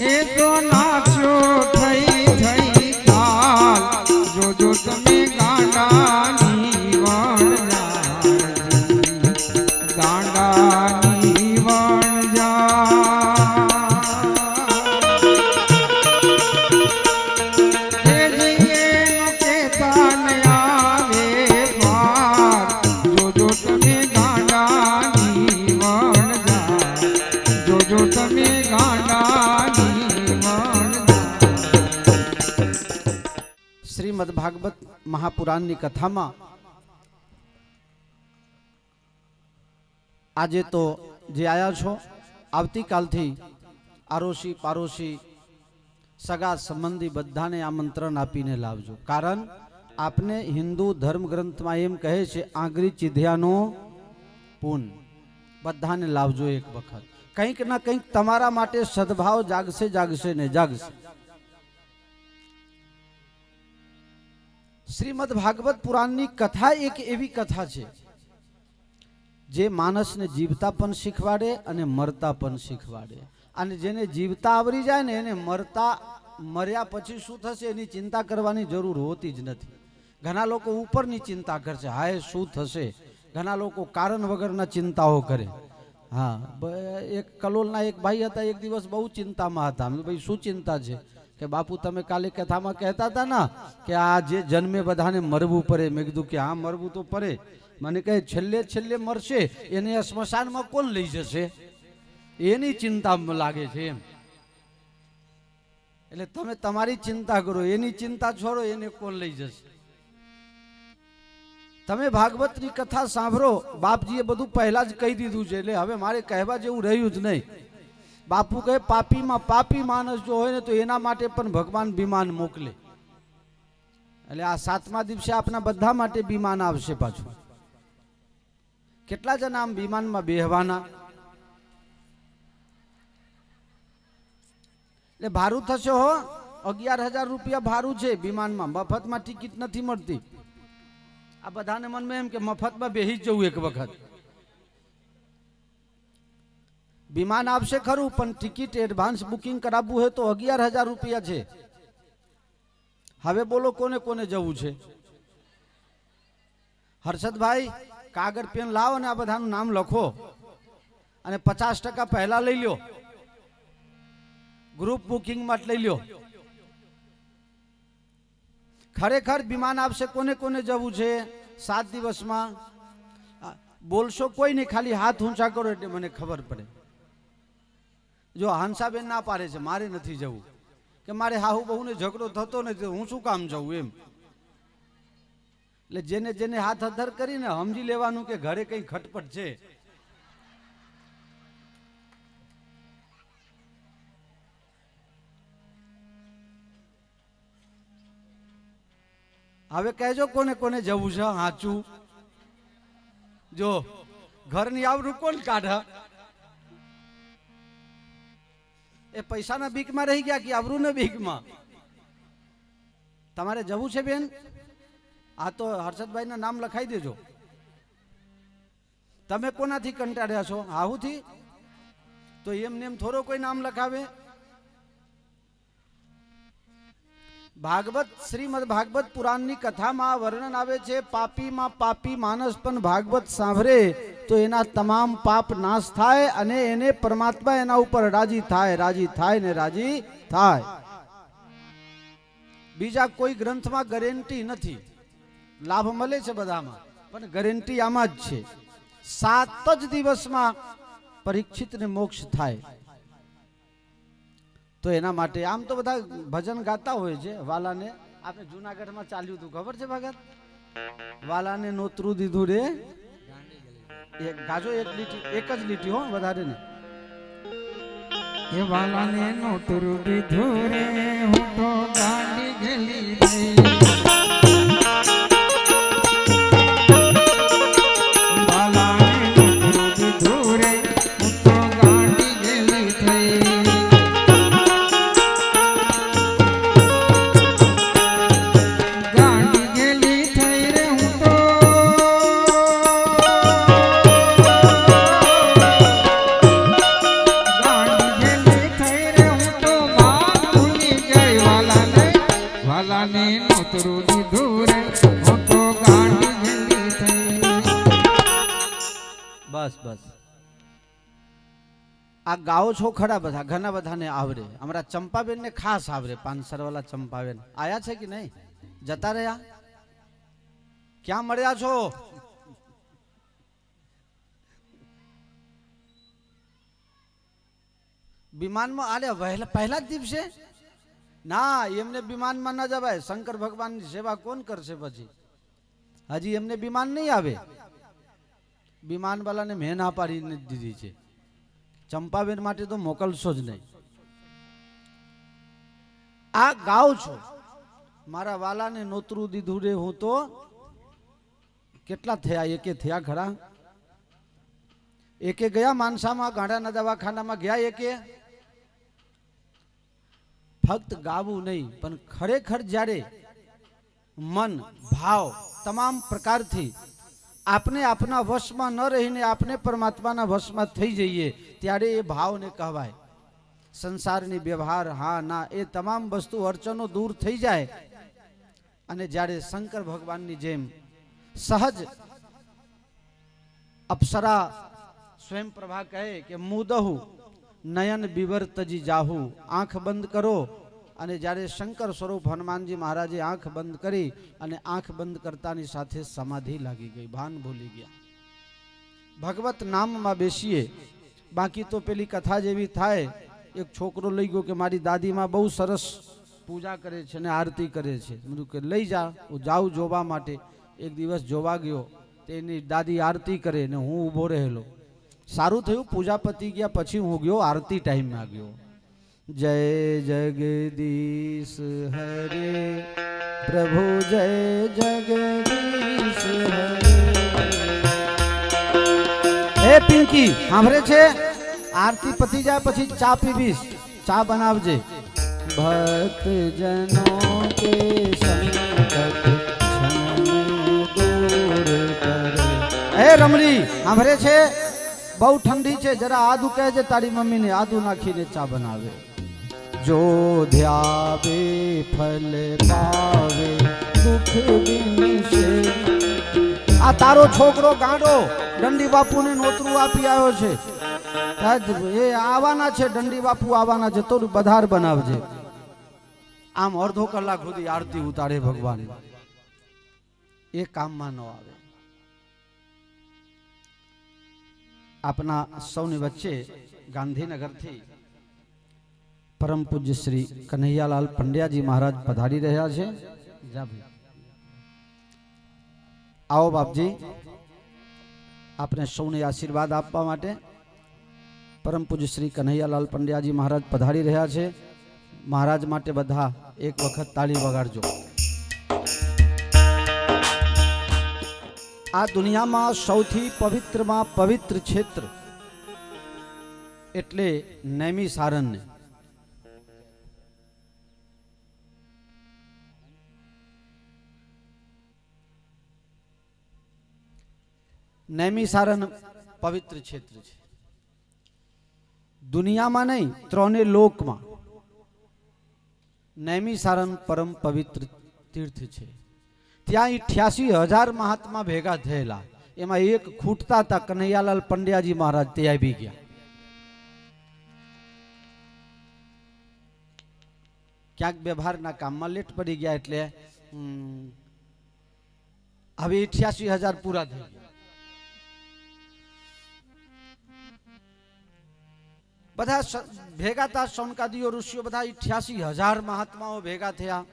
એ તો નાચ્યો થઈ થઈ કાલ જોજો તમે ગાંડાની વણઝાર ગાંડાની વણઝાર એ જીએનો કેતા ન આવે પાર જોજો તમે ગાંડાની વણઝાર જોજો તમે ગાંડાની શ્રીમદ ભાગવત મહાપુરાણની કથામાં આજે તો જે આયા છો, આવતીકાલથી આરોશી પારોશી સગા સંબંધી બધાને આમંત્રણ આપીને લાવજો. કારણ આપને હિન્દુ ધર્મ ગ્રંથમાં એમ કહે છે, આંગળી ચીધ્યાનો પૂન. બધાને લાવજો એક વખત. કંઈક ના કંઈક તમારા માટે સદભાવ જાગશે જાગશે ને જાગશે. શ્રીમદ ભાગવત પુરાણની કથા એક એવી કથા છે જે માણસને જીવતા પણ શીખવાડે અને મરતા પણ શીખવાડે. અને જેને જીવતા આવરી જાય ને એને મર્યા પછી શું થશે એની ચિંતા કરવાની જરૂર હોતી જ નથી. ઘણા લોકો ઉપરની ચિંતા કરશે, હાય શું થશે. ઘણા લોકો કારણ વગરના ચિંતાઓ કરે. હા, એક કલોલના એક ભાઈ હતા, એક દિવસ બહુ ચિંતામાં હતા. ભાઈ શું ચિંતા છે? કે બાપુ તમે કાલે કથામાં કહેતા હતા ને કે આ જે જન્મે બધાને મરવું પડે. મેં કીધું કે હા મરવું તો પડે. મને કહે છેલ્લે છેલ્લે મરશે એને સ્મશાનમાં કોણ લઈ જશે એની ચિંતા લાગે છે એમ. એટલે તમે તમારી ચિંતા કરો, એની ચિંતા છોડો, એને કોણ લઈ જશે. તમે ભાગવતની કથા સાંભળો. બાપજીએ બધું પહેલા જ કહી દીધું છે, એટલે હવે મારે કહેવા જેવું રહ્યું જ નહીં. બાપુ કહે પાપીમાં પાપી માણસ જો હોય ને તો એના માટે પણ ભગવાન વિમાન મોકલે. એટલે આ 7મા દિવસે આપના બધા માટે વિમાન આવશે પાછું. કેટલા જણા આમ વિમાનમાં બેહવાના? એટલે ભાડું થશે હો, 11,000 રૂપિયા ભાડું છે વિમાનમાં. મફતમાં ટિકિટ નથી મળતી. આ બધાને મનમાં એમ કે મફતમાં બેહી જ જવું એક વખત. વિમાન આવશે ખરું, પણ ટિકિટ એડવાન્સ બુકિંગ કરાવવું હોય તો 11,000 રૂપિયા છે. હવે બોલો કોને કોને જવું છે? હર્ષદભાઈ કાગળ પેન લાવો ને આ બધાનું નામ લખો અને 50% પહેલા લઈ લ્યો. ગ્રુપ બુકિંગ માટે લઈ લ્યો. ખરેખર વિમાન આવશે કોને કોને જવું છે 7 દિવસમાં? બોલશો કોઈ નહીં, ખાલી હાથ ઊંચા કરો એટલે મને ખબર પડે. જો હંસાબેન ના પાડે છે મારે નથી જવું, કે મારે હાહુ બહુને ઝઘડો થતો નથી, હું શું કામ જવું એમ. એટલે જેને જેને હાથ અધર કરીને સમજી લેવાનું કે ઘરે કઈ ખટપટ છે. હવે કહેજો કોને કોને જવું છે સાચું. જો ઘરની આવરું કોણ કાઢા? એ પૈસાના બીકમાં રહી ગયા કે આવરું બીકમાં? તમારે જવું છે બેન? આ તો હર્ષદભાઈ ના નામ લખાઈ દેજો. તમે કોનાથી કંટાળ્યા છો? આહુથી? તો એમને એમ થોડો કોઈ નામ લખાવે. ભાગવત શ્રીમદ ભાગવત પુરાણની કથામાં વર્ણન આવે છે, પાપીમાં પાપી માણસ પણ ભાગવત સાંભળે તો એના તમામ પાપ નાશ થાય અને એને પરમાત્મા એના ઉપર રાજી થાય, રાજી થાય ને રાજી થાય. બીજા કોઈ ગ્રંથમાં ગેરંટી નથી. લાભ મળે છે બધામાં, પણ ગેરંટી આમાં જ છે. 7 જ દિવસમાં પરીક્ષિતને મોક્ષ થાય. તો એના માટે આમ તો બધા ભજન ગાતા હોય છે. વાલાને આપણે જુનાગઢમાં ચાલ્યું હતું, ખબર છે ભગત? વાલાને નોતરું દીધું રે. એક ગાજો, એક જ લીટી હો, વધારે ને. એ વાલાને નોતરું દીધું રે, હું તો ગાંડી ગેલી રે. આ ગાઓ છો ખરા બધા, ઘણા બધાને આવડે. અમારા ચંપાબેન ને ખાસ આવડે. પાનસરવાલા ચંપાબેન આયા છે કે નહીં? જતા રહ્યા? ક્યાં મળ્યા છો? વિમાનમાં આલે પહેલા જ દિવસે? ના, એમને વિમાનમાં ના જવાય. શંકર ભગવાનની સેવા કોણ કરશે પછી? હજી એમને વિમાન નહીં આવે. વિમાન વાળાને મેં ના પાડીને દીધી છે. ચંપાબેન માટે તો મોકલશો જ નહીં. આ ગાવ છો મારા વાલાને નોતરું દીધું રે. હું તો કેટલા થયા? એકે થયા ખરા? એકે ગયા માનસામાં, ગાંડાના દવાખાનામાં ગયા એકે? ફક્ત ગાવું નહીં, પણ ખરેખર જ્યારે મન ભાવ તમામ પ્રકારથી આપણે આપના વશમાં ન રહીને આપણે પરમાત્માના વશમાં થઈ જઈએ ત્યારે એ ભાવને કહેવાય. સંસારની વ્યવહાર, હા ના, એ તમામ વસ્તુ અડચણો દૂર થઈ જાય. અને જ્યારે શંકર ભગવાનની જેમ સહજ અપ્સરા સ્વયં પ્રભા કહે કે મુદહુ નયન બિવર્તજી જાહુ, આંખ બંધ કરો. અને જ્યારે શંકર સ્વરૂપ હનુમાનજી મહારાજે આંખ બંધ કરી અને આંખ બંધ કરતાની સાથે સમાધિ લાગી ગઈ, ભાન ભૂલી ગયા. ભગવત નામમાં બેસીએ. બાકી તો પેલી કથા જેવી થાય. એક છોકરો લઈ ગયો કે મારી દાદીમાં બહુ સરસ પૂજા કરે છે ને આરતી કરે છે. બધું કે લઈ જા, હું જાઉં જોવા માટે. એક દિવસ જોવા ગયો, તેની દાદી આરતી કરે ને હું ઊભો રહેલો. સારું થયું, પૂજા પતી ગયા પછી હું ગયો, આરતી ટાઈમમાં ગયો. જય જગદીશ હરે પ્રભુ, જય જગદીશ હરે. હે પિંકી, સાંભળે છે? આરતી પતી જાય પછી ચા પીવીશ, ચા બનાવજે. ભક્ત જનો કે સંકટ દૂર કરે. હે રમણી, સાંભળે છે? બહુ ઠંડી છે, જરા આદુ કહેજે તારી મમ્મીને, આદુ નાખીને ચા બનાવે. જો ધ્યાવે ફલ પાવે દુઃખ બિનશે. આ તારો છોકરો ગાંડો દંડી બાપુને નોતરું આપી આવ્યો છે. એ આવવાના છે, દંડી બાપુ આવવાના છે, તો બધાર બનાવજે. આમ અડધો કલાક સુધી આરતી ઉતારે ભગવાન, એ કામમાં ન આવે. આપના સૌની વચ્ચે ગાંધીનગરથી પરમ પૂજ્ય શ્રી કનૈયાલાલ પંડ્યાજી મહારાજ પધારી રહ્યા છે. આવો બાપજી, આપને સૌને આશીર્વાદ આપવા માટે પરમ પૂજ્ય શ્રી કનૈયાલાલ પંડ્યાજી મહારાજ પધારી રહ્યા છે. મહારાજ માટે બધા એક વખત તાળી વગાડજો. આ દુનિયામાં સૌથી પવિત્રમાં પવિત્ર ક્ષેત્ર એટલે નૈમિષારણ્ય. નૈમિષારણ્ય પવિત્ર ક્ષેત્ર છે. દુનિયામાં નહીં, ત્રણે લોકમાં નૈમિષારણ્ય પરમ પવિત્ર તીર્થ છે. ત્યાં 88,000 મહાત્મા ભેગા થયેલા. એમાં એક ખૂટતા હતા, કનૈયાલાલ પંડ્યાજી મહારાજ, તે આવી ગયા. ક્યાંક વ્યવહારના કામમાં લેટ પડી ગયા, એટલે હવે 88,000 પૂરા થઈ ગયા. બધા ભેગા હતા, સૌનકાદીઓ ઋષિઓ, બધા 88,000 મહાત્માઓ ભેગા થયા.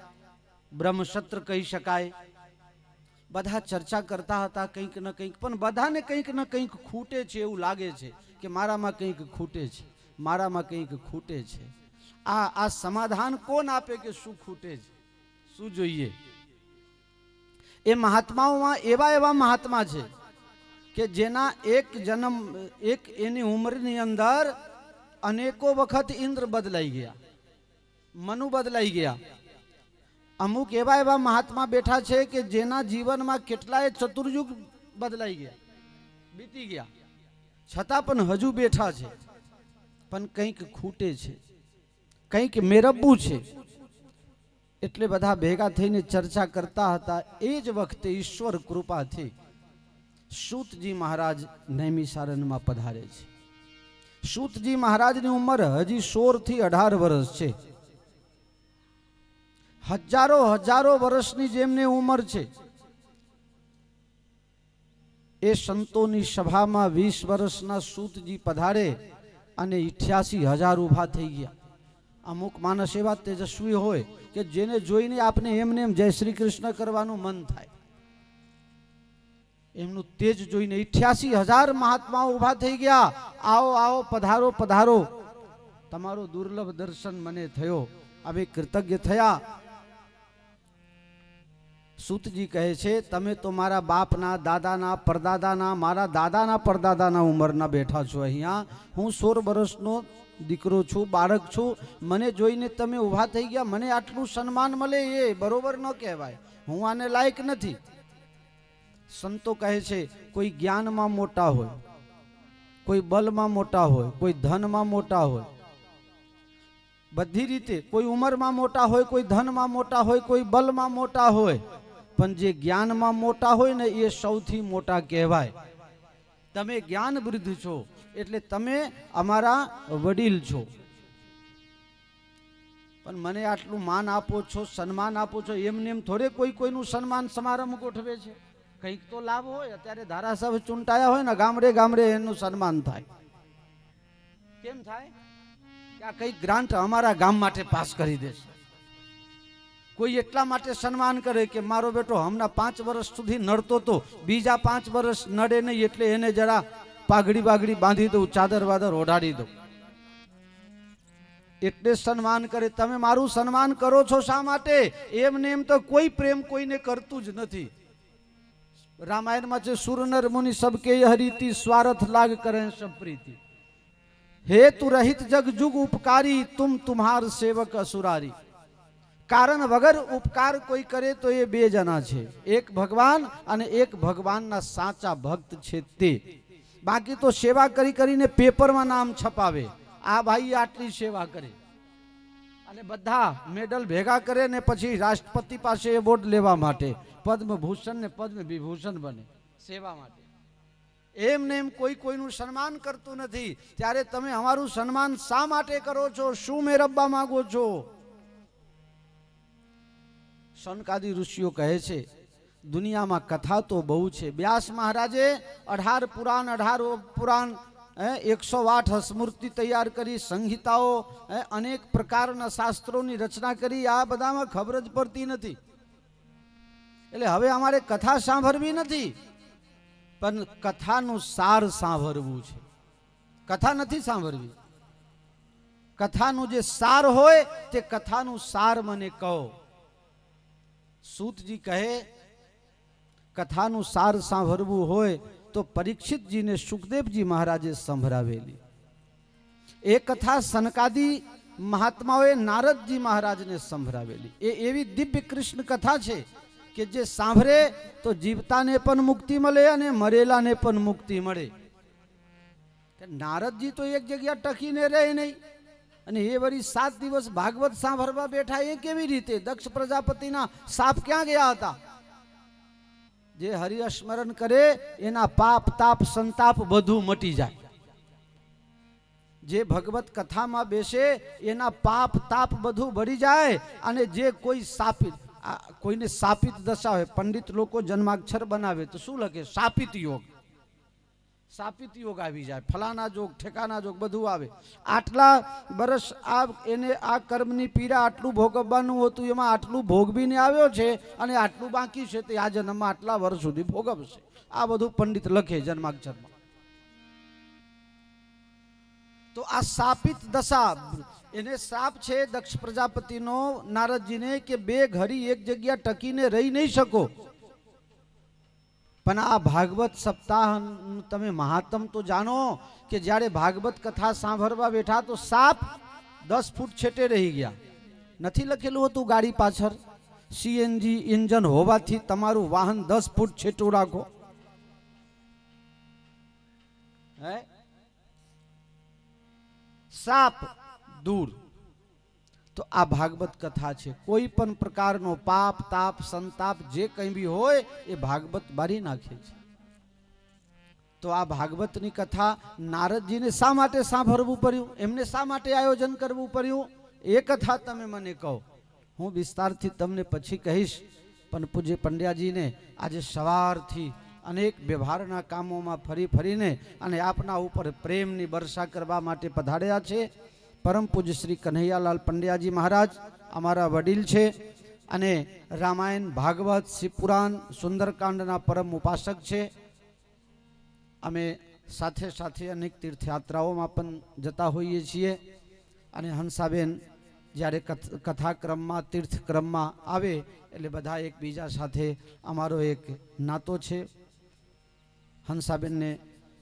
બ્રહ્મસત્ર કહી શકાય. બધા ચર્ચા કરતા હતા કંઈક ન કંઈક, પણ બધાને કંઈક ન કંઈક ખૂટે છે એવું લાગે છે કે મારામાં કંઈક ખૂટે છે, મારામાં કંઈક ખૂટે છે. આ સમાધાન કોણ આપે કે શું ખૂટે છે, શું જોઈએ? એ મહાત્માઓમાં એવા મહાત્મા છે કે જેના એક જન્મ, એક એની ઉંમરની અંદર અનેકો વખત ઇન્દ્ર બદલાઈ ગયા, મનુ બદલાઈ ગયા. અમુક એવા મહાત્મા બેઠા છે કે જેના જીવનમાં કેટલાય ચતુર્યુગ બદલાઈ ગયા, બીતી ગયા, છતાં પણ હજુ બેઠા છે. પણ કંઈક ખૂટે છે, કંઈક મેરબવું છે. એટલે બધા ભેગા થઈને ચર્ચા કરતા હતા. એ જ વખતે ઈશ્વર કૃપાથી સૂતજી મહારાજ નૈમિષારણ્યમાં પધારે છે. સૂતજી મહારાજની ઉંમર હજી 16 થી 18 વર્ષ છે. હજારો વર્ષની જેમની ઉંમર છે. એ સંતોની સભામાં 20 વર્ષના સૂતજી પધારે અને 88,000 ઊભા થઈ ગયા. અમુક માણસ એવા તેજસ્વી હોય કે જેને જોઈને આપને એમને એમ જય શ્રી કૃષ્ણ કરવાનું મન થાય. એમનું તેજ જોઈને 88,000 મહાત્માઓ ઊભા થઈ ગયા. આવો આવો, પધારો પધારો, તમારો દુર્લભ દર્શન મને થયો. અમે કૃતજ્ઞ થયા. સૂતજી કહે છે, તમે તો મારા બાપના, દાદાના, પરદાદાના, મારા દાદાના પરદાદાના ઉંમરના બેઠા છો અહીંયા. હું 16 વર્ષનો દીકરો છું, બાળક છું. મને જોઈને તમે ઊભા થઈ ગયા. મને આટલું સન્માન મળે એ બરોબર ન કહેવાય. હું આને લાયક નથી. સંતો કહે છે, કોઈ જ્ઞાનમાં મોટા હોય, કોઈ બલમાં મોટા હોય, કોઈ ધનમાં મોટા હોય, બધી રીતે કોઈ ઉંમરમાં મોટા હોય, કોઈ ધનમાં મોટા હોય, કોઈ બલમાં મોટા હોય, પણ જે જ્ઞાનમાં મોટા હોય ને એ સૌથી મોટા કહેવાય. તમે જ્ઞાન વૃદ્ધ છો એટલે તમે અમારા વડીલ છો. પણ મને આટલું માન આપો છો, સન્માન આપો છો, એમને એમ થોડે કોઈ કોઈનું સન્માન સમારંભ ગોઠવે છે. કંઈક તો લાભ હોય. અત્યારે ધારાસભ્ય ચૂંટાયા હોય ને, ગામડે ગામડે એનું સન્માન થાય. કેમ થાય? કે આ કઈ ગ્રાન્ટ અમારા ગામ માટે પાસ કરી દેશે. કોઈ એટલા માટે સન્માન કરે કે મારો બેટો હમણાં 5 વર્ષ સુધી નડતો તો, બીજા 5 વર્ષ નડે નહીં એટલે એને જરા પાઘડી બાગડી બાંધી દઉં, ચાદર વાદર ઓઢાડી દઉં, એટલે સન્માન કરે. તમે મારું સન્માન કરો છો શા માટે? એમને એમ તો કોઈ પ્રેમ કોઈને કરતું જ નથી. રામાયણમાં છે, સુરનર મુનિ સબકે હરીતિ, સ્વાર્થ લાગ કરે સબ પ્રીતિ, હેતુ રહિત જગ જુગ ઉપકારી, તુમ તુમ્હાર સેવક અસુરારી. કારણ વગર ઉપકાર કોઈ કરે તો એ 2 જણા છે, એક ભગવાન અને એક ભગવાનના સાચા ભક્ત છે તે. બાકી તો સેવા કરી કરીને પેપરમાં નામ છપાવે, આ ભાઈ આટલી સેવા કરે, અને બધા મેડલ ભેગા કરે ને પછી રાષ્ટ્રપતિ પાસે એવોર્ડ લેવા માટે પદ્મભૂષણ ને પદ્મ વિભૂષણ બને સેવા માટે. એમને એમ કોઈ કોઈનું સન્માન કરતું નથી. ત્યારે તમે અમારું સન્માન શા માટે કરો છો? શું મેળવવા માંગો છો? સનકાદી ઋષિઓ કહે છે, દુનિયામાં કથા તો બહુ છે. વ્યાસ મહારાજે 18 પુરાણ 108 સ્મૃતિ તૈયાર કરી, સંહિતાઓ, અનેક પ્રકારના શાસ્ત્રોની રચના કરી. આ બધામાં ખબર જ પડતી નથી. એટલે હવે અમારે કથા સાંભળવી નથી, પણ કથાનું સાર સાંભળવું છે. કથા નથી સાંભળવી. કથાનું જે સાર હોય તે કથાનું સાર મને કહો. સૂતજી કહે, કથાનું સાર સાંભળવું હોય તો પરીક્ષિતજીને સુખદેવજી મહારાજે સંભળાવેલી. એ કથા સનકાદી મહાત્માઓએ નારદજી મહારાજને સંભળાવેલી. એ એવી દિવ્ય કૃષ્ણ કથા છે કે જે સાંભળે તો જીવતાને પણ મુક્તિ મળે અને મરેલાને પણ મુક્તિ મળે. નારદજી તો એક જગ્યા ટકીને રહે નહીં, અને એ વળી 7 દિવસ ભાગવત સાંભળવા બેઠા. એ કેવી રીતે? દક્ષ પ્રજાપતિના સાપ ક્યાં ગયા હતા? જે હરિસ્મરણ કરે એના પાપ તાપ સંતાપ બધું મટી જાય. જે ભગવત કથામાં બેસે એના પાપ તાપ બધું ભરી જાય. અને જે કોઈ સાપિત, કોઈને સાપિત દશા હોય, પંડિત લોકો જન્માક્ષર બનાવે તો શું લખે? સાપિત યોગ. સાપિત યોગ આવી જાય, ફલાના જોગ ઠેકાના જોગ બધું આવે. આટલા વર્ષ એને આ કર્મની પીડા આટલું ભોગવવાનું હતું, એમાં આટલું ભોગવીને આવ્યો છે અને આટલું બાકી છે તે આ જન્મમાં આટલા વર્ષ સુધી ભોગવશે. આ બધું પંડિત લખે જન્માક્ષરમાં. તો આ સાપિત દશા, એને શ્રાપ છે દક્ષ પ્રજાપતિનો નારદજીને કે 2 ઘડી એક જગ્યા ટકીને રહી નહીં શકો. પણ આ ભાગવત સપ્તાહ તમે મહાત્મ તો જાણો કે જ્યારે ભાગવત કથા સાંભળવા બેઠા તો સાપ 10 ફૂટ છેટે રહી ગયા. નથી લખેલું હતું ગાડી પાછળ સીએનજી ઇન્જન હોવાથી તમારું વાહન 10 ફૂટ છેટું રાખો? હે? સાપ દૂર. તો આ ભાગવત કથા છે. કોઈ પણ પ્રકારનો પાપ તાપ સંતાપ જે કંઈ બી હોય એ ભાગવત બારી નાખે છે. તો આ ભાગવતની કથા નારદજીને શા માટે સાંભળવું પડ્યું, એમને શા માટે આયોજન કરવું પડ્યું, એ કથા તમે મને કહો. હું વિસ્તારથી તમને પછી કહીશ. પણ પૂજ્ય પંડ્યાજીને આજે સવારથી અનેક વ્યવહારના કામોમાં ફરી ફરીને અને આપના ઉપર પ્રેમની વર્ષા કરવા માટે પધાર્યા છે. પરમ પૂજ્ય શ્રી કન્હૈયાલાલ પંડ્યાજી મહારાજ અમારા વડીલ છે અને રામાયણ, ભાગવત, શિવપુરાણ, સુંદરકાંડના પરમ ઉપાસક છે. અમે સાથે સાથે અનેક તીર્થયાત્રાઓમાં પણ જતા હોઈએ છીએ. અને હંસાબેન જ્યારે કથાક્રમમાં, તીર્થક્રમમાં આવે એટલે બધા એકબીજા સાથે અમારો એક નાતો છે. હંસાબેનને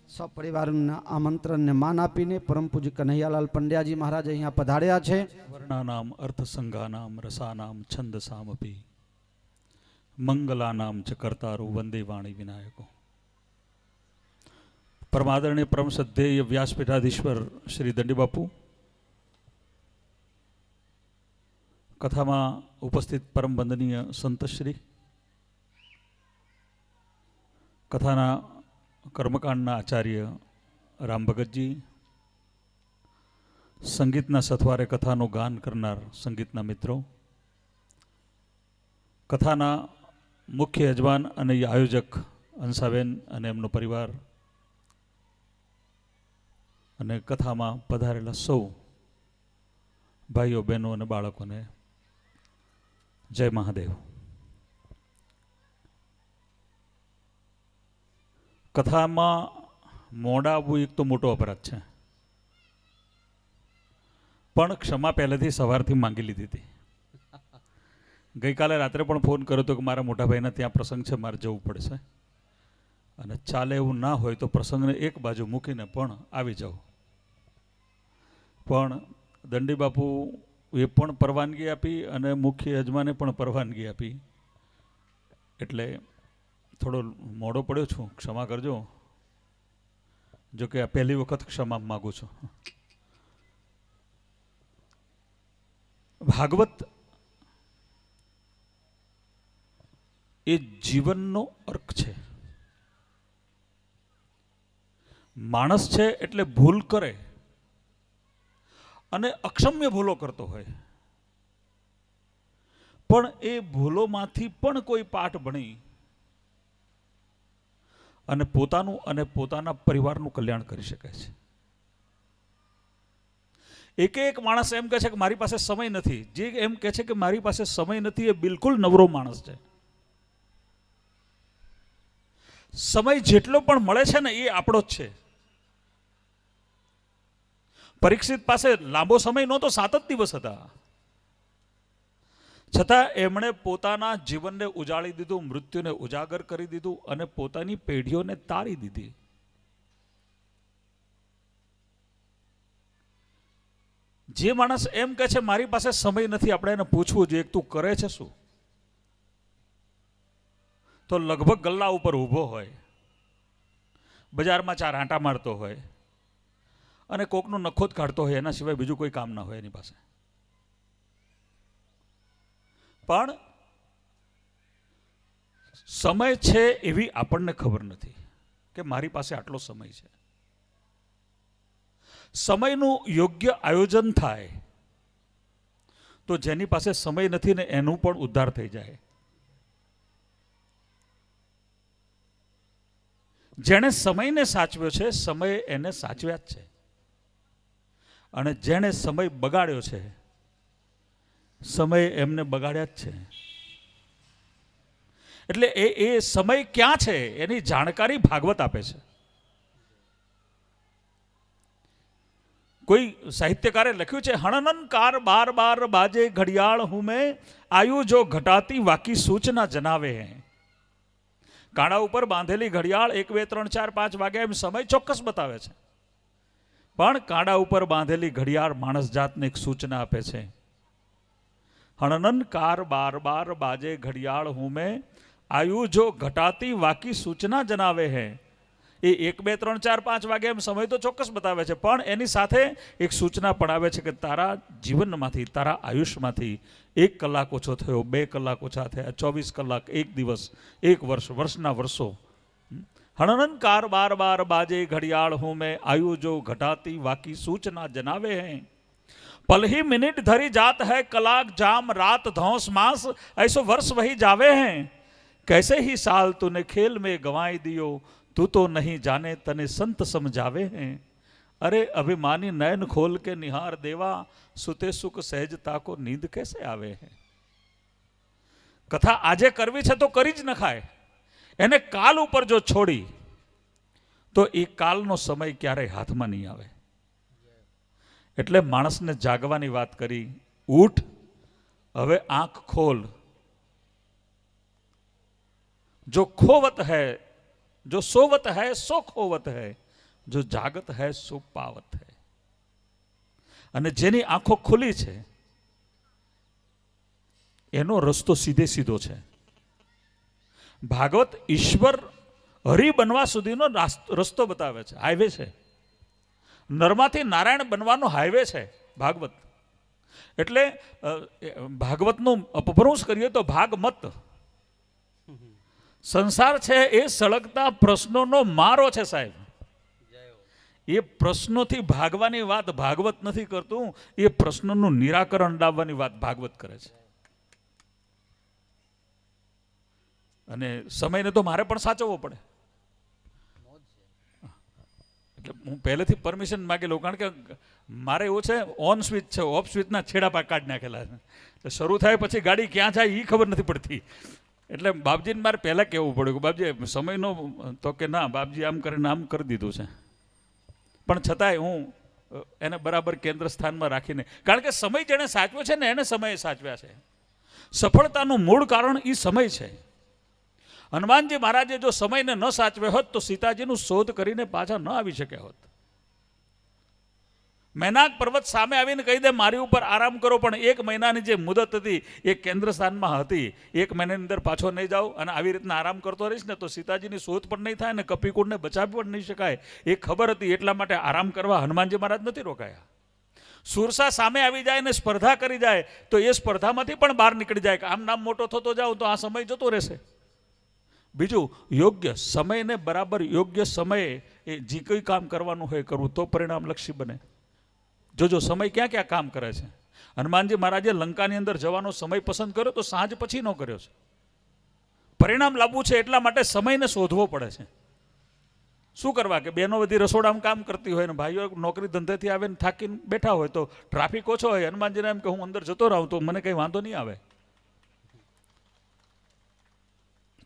સપરિવારના આમંત્રણને માન આપીને પરમ પૂજ્ય કન્હૈયાલાલ પંડ્યાજી મહારાજ અહીંયા પધાર્યા છે. વર્ણાનામ અર્થસંગાનામ રસાનામ છંદસામપી મંગલાનામ ચ કર્તારો વંદે વાણી વિનાયકો. પરમાદરણીય પરમ શ્રદ્ધેય વ્યાસપીઠાધીશ્વર શ્રી દંડીબાપુ, કથામાં ઉપસ્થિત પરમ વંદનીય સંતશ્રી, કથાના કર્મકાંડના આચાર્ય રામ ભગતજી, સંગીતના સથવારે કથાનું ગાન કરનાર સંગીતના મિત્રો, કથાના મુખ્ય યજમાન અને આયોજક હંસાબેન અને એમનો પરિવાર, અને કથામાં પધારેલા સૌ ભાઈઓ, બહેનો અને બાળકોને જય મહાદેવ. કથામાં મોડા આવવું એક તો મોટો અપરાધ છે, પણ ક્ષમા પહેલેથી સવારથી માંગી લીધી હતી. ગઈકાલે રાત્રે પણ ફોન કર્યો હતો કે મારા મોટા ભાઈના ત્યાં પ્રસંગ છે, મારે જવું પડશે, અને ચાલે એવું ના હોય તો પ્રસંગને એક બાજુ મૂકીને પણ આવી જાઓ. પણ દંડી બાપુ એ પણ પરવાનગી આપી અને મુખ્ય યજમાને પણ પરવાનગી આપી, એટલે થોડો મોડો પડ્યો છું, ક્ષમા કરજો. જો કે આ પહેલી વખત ક્ષમા માગું છું. ભાગવત એ જીવનનો અર્ક છે. માણસ છે એટલે ભૂલ કરે અને અક્ષમ્ય ભૂલો કરતો હોય, પણ એ ભૂલોમાંથી પણ કોઈ પાઠ ભણી અને પોતાનું અને પોતાના પરિવારનું કલ્યાણ કરી શકે છે. એક માણસ એમ કહે છે કે મારી પાસે સમય નથી. જે એમ કહે છે કે મારી પાસે સમય નથી એ બિલકુલ નવરો માણસ છે. સમય જેટલો પણ મળે છે ને એ આપણો જ છે. પરીક્ષિત પાસે લાંબો સમય નહોતો, 7 જ દિવસ હતા, છતાં એમણે પોતાના જીવનને ઉજાળી દીધું, મૃત્યુને ઉજાગર કરી દીધું અને પોતાની પેઢીઓને તાળી દીધી. જે માણસ એમ કહે છે મારી પાસે સમય નથી, આપણે એને પૂછવું જોઈએ તું કરે છે શું? તો લગભગ ગલ્લા ઉપર ઊભો હોય, બજારમાં 4 આંટા મારતો હોય અને કોકનું નખો જ કાઢતો હોય, એના સિવાય બીજું કોઈ કામ ના હોય એની પાસે. પણ સમય છે એવી આપણને ખબર નથી કે મારી પાસે આટલો સમય છે. સમયનું યોગ્ય આયોજન થાય તો જેની પાસે સમય નથી ને એનું પણ ઉદ્ધાર થઈ જાય. જેણે સમયને સાચવ્યો છે, સમય એને સાચવ્યા જ છે, અને જેણે સમય બગાડ્યો છે, સમય એમને બગાડ્યા જ છે. એટલે એ સમય ક્યાં છે એની જાણકારી ભાગવત આપે છે. કોઈ સાહિત્યકારે લખ્યું છે, હણનનકાર બાર બાર બાજે ઘડિયાળ હું મેં આયુ જો ઘટાતી વાકી સૂચના જનાવે હે. કાંડા ઉપર બાંધેલી ઘડિયાળ 1 2 3 4 5 વાગે એમ સમય ચોક્કસ બતાવે છે, પણ કાંડા ઉપર બાંધેલી ઘડિયાળ માણસ જાતને એક સૂચના આપે છે. હણનનકાર બાર બાર બાજે ઘડિયાળ હું મેં આયુ જો ઘટાતી વાકી સૂચના જનાવે હે. એ 1 2 3 4 5 વાગે એમ સમય તો ચોક્કસ બતાવે છે, પણ એની સાથે એક સૂચના પણ આવે છે કે તારા જીવનમાંથી, તારા આયુષ્યમાંથી 1 કલાક ઓછો થયો, 2 કલાક ઓછા થયા, 24 કલાક, 1 દિવસ, 1 વર્ષ, વર્ષના વર્ષો. हणननकार बार बार बाजे घड़ियाल हूं मैं आयु जो घटाती वाकी सूचना जनावे हैं पल ही मिनट धरी जात है कलाक जाम रात धौंस मास ऐसो वर्ष वही जावे हैं कैसे ही साल तूने खेल में गंवाई दियो तू तो नहीं जाने तने संत समझावे हैं अरे अभिमानी नयन खोल के निहार देवा सुते सुख सहजता को नींद कैसे आवे है कथा आजे करवी छे तो करी ज नखाय એને કાલ ઉપર જો છોડી તો એ કાલનો સમય ક્યારેય હાથમાં નહીં આવે એટલે માણસને જાગવાની વાત કરી ઉઠ હવે આંખ ખોલ જો ખોવત હૈ જો સોવત હૈ સો ખોવત હૈ જો જાગત હૈ સો પાવત હૈ અને જેની આંખો ખુલી છે એનો રસ્તો સીધે સીધો છે ભાગવત ઈશ્વર હરિ બનવા સુધીનો રસ્તો બતાવે છે હાઈવે છે નરમાંથી નારાયણ બનવાનો હાઈવે છે ભાગવત એટલે ભાગવતનું અપભ્રંશ કરીએ તો ભાગમત સંસાર છે એ સળગતા પ્રશ્નોનો મારો છે સાહેબ એ પ્રશ્નોથી ભાગવાની વાત ભાગવત નથી કરતું એ પ્રશ્નોનું નિરાકરણ લાવવાની વાત ભાગવત કરે છે અને સમયને તો મારે પણ સાચવવો પડે એટલે હું પહેલેથી પરમિશન માગેલો કારણ કે મારે એવું છે ઓન સ્વિચ છે ઓફ સ્વિચના છેડા પા કાઢી નાખેલા છે એટલે શરૂ થાય પછી ગાડી ક્યાં જાય એ ખબર નથી પડતી એટલે બાપજીને મારે પહેલાં કહેવું પડ્યું કે બાપજી સમયનો તો કે ના બાપજી આમ કરીને આમ કરી દીધું છે પણ છતાંય હું એને બરાબર કેન્દ્ર સ્થાનમાં રાખીને કારણ કે સમય જેણે સાચવ્યો છે ને એને સમયે સાચવ્યા છે સફળતાનું મૂળ કારણ એ સમય છે હનુમાનજી મહારાજે જો સમયને ન સાચવ્યો હોત તો સીતાજીનું શોધ કરીને પાછા ન આવી શક્યા હોત મેનાક પર્વત સામે આવીને કહી દે મારી ઉપર આરામ કરો પણ 1 મહિનાની જે મુદત હતી એ કેન્દ્ર સ્થાનમાં હતી 1 મહિનાની અંદર પાછો નહીં જાઓ અને આવી રીતના આરામ કરતો રહીશ ને તો સીતાજીની શોધ પણ નહીં થાય ને કપિકુળને બચાવી પણ નહીં શકાય એ ખબર હતી એટલા માટે આરામ કરવા હનુમાનજી મહારાજ નથી રોકાયા સુરસા સામે આવી જાય ને સ્પર્ધા કરી જાય તો એ સ્પર્ધામાંથી પણ બહાર નીકળી જાય કે આમ નામ મોટો થતો જાઉં તો આ સમય જતો રહેશે બીજું યોગ્ય સમયને બરાબર યોગ્ય સમયે એ જે કંઈ કામ કરવાનું હોય કરવું તો પરિણામલક્ષી બને જોજો સમય ક્યાં ક્યાં કામ કરે છે હનુમાનજી મહારાજે લંકાની અંદર જવાનો સમય પસંદ કર્યો તો સાંજ પછી નો કર્યો છે પરિણામ લાવવું છે એટલા માટે સમયને શોધવો પડે છે શું કરવા કે બહેનો બધી રસોડામાં કામ કરતી હોય ને ભાઈઓ નોકરી ધંધેથી આવે ને થાકીને બેઠા હોય તો ટ્રાફિક ઓછો હોય હનુમાનજીને એમ કે હું અંદર જતો રહું તો મને કંઈ વાંધો નહીં આવે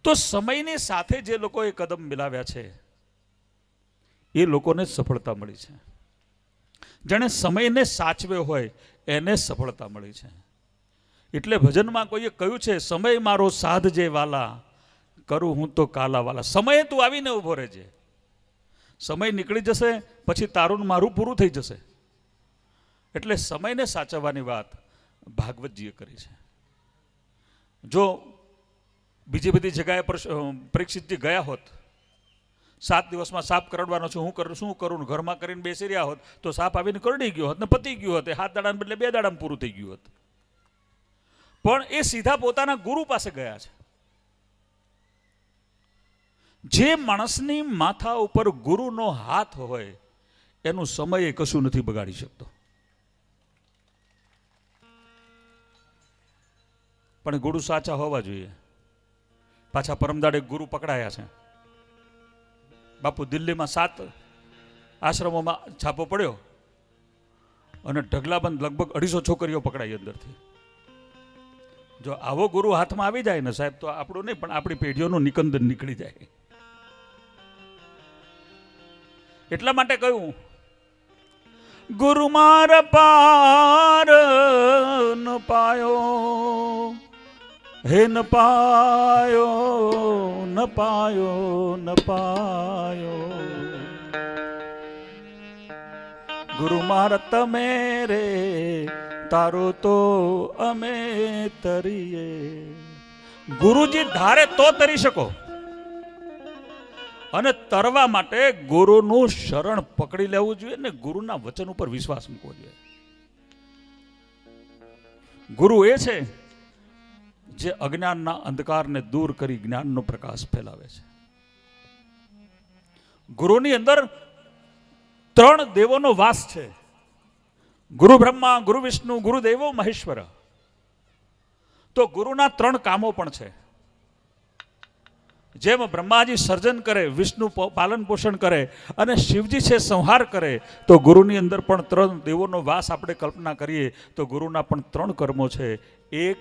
તો સમયની સાથે જે લોકોએ કદમ મિલાવ્યા છે એ લોકોને સફળતા મળી છે જેણે સમયને સાચવ્યો હોય એને સફળતા મળી છે એટલે ભજનમાં કોઈએ કહ્યું છે સમય મારો સાધ જે વાલા કરું હું તો કાલા વાલા સમયે તું આવીને ઊભો રહેજે સમય નીકળી જશે પછી તારું મારું પૂરું થઈ જશે એટલે સમયને સાચવવાની વાત ભાગવતજીએ કરી છે જો બીજી બધી જગ્યાએ પર પરીક્ષિતજી ગયા હોત 7 દિવસમાં સાપ કરડવાનો છે શું કરું ઘરમાં કરીને બેસી રહ્યા હોત તો સાપ આવીને કરડી ગયો હોત ને પતી ગયો હોત 7 દાડાને બદલે 2 દાડામાં પૂરું થઈ ગયું હોત પણ એ સીધા પોતાના ગુરુ પાસે ગયા છે જે માણસની માથા ઉપર ગુરુનો હાથ હોય એનું સમય કશું નથી બગાડી શકતો પણ ગુરુ સાચા હોવા જોઈએ પાછા પરમદાડે ગુરુ પકડાયા છે બાપુ દિલ્હીમાં 7 આશ્રમોમાં છાપો પડ્યો અને ઢગલાબંધ લગભગ 250 છોકરીઓ પકડાઈ અંદરથી જો આવો ગુરુ હાથમાં આવી જાય ને સાહેબ તો આપણું નહીં પણ આપણી પેઢીઓનું નિકંદન નીકળી જાય એટલા માટે કહ્યું ગુરુ માર પાર ન પાયો હે ન પાયો ન પાયો ન પાયો ગુરુ માર તમે રે તારો તો અમે તરીએ ગુરુજી ધારે તો તરી શકો અને તરવા માટે ગુરુનું શરણ પકડી લેવું જોઈએ ને ગુરુના વચન ઉપર વિશ્વાસ મૂકવો જોઈએ ગુરુ એ છે જે અજ્ઞાનના અંધકારને દૂર કરી જ્ઞાનનો પ્રકાશ ફેલાવે છે ગુરુની અંદર 3 દેવોનો વાસ છે. ગુરુ બ્રહ્મા, ગુરુ વિષ્ણુ, ગુરુ દેવો મહેશ્વર. તો ગુરુના 3 કામો પણ છે. જેમ બ્રહ્માજી સર્જન કરે, વિષ્ણુ પાલન પોષણ કરે અને શિવજી છે સંહાર કરે, તો ગુરુની અંદર પણ 3 દેવોનો વાસ આપણે કલ્પના કરીએ તો ગુરુના પણ 3 કર્મો છે. એક,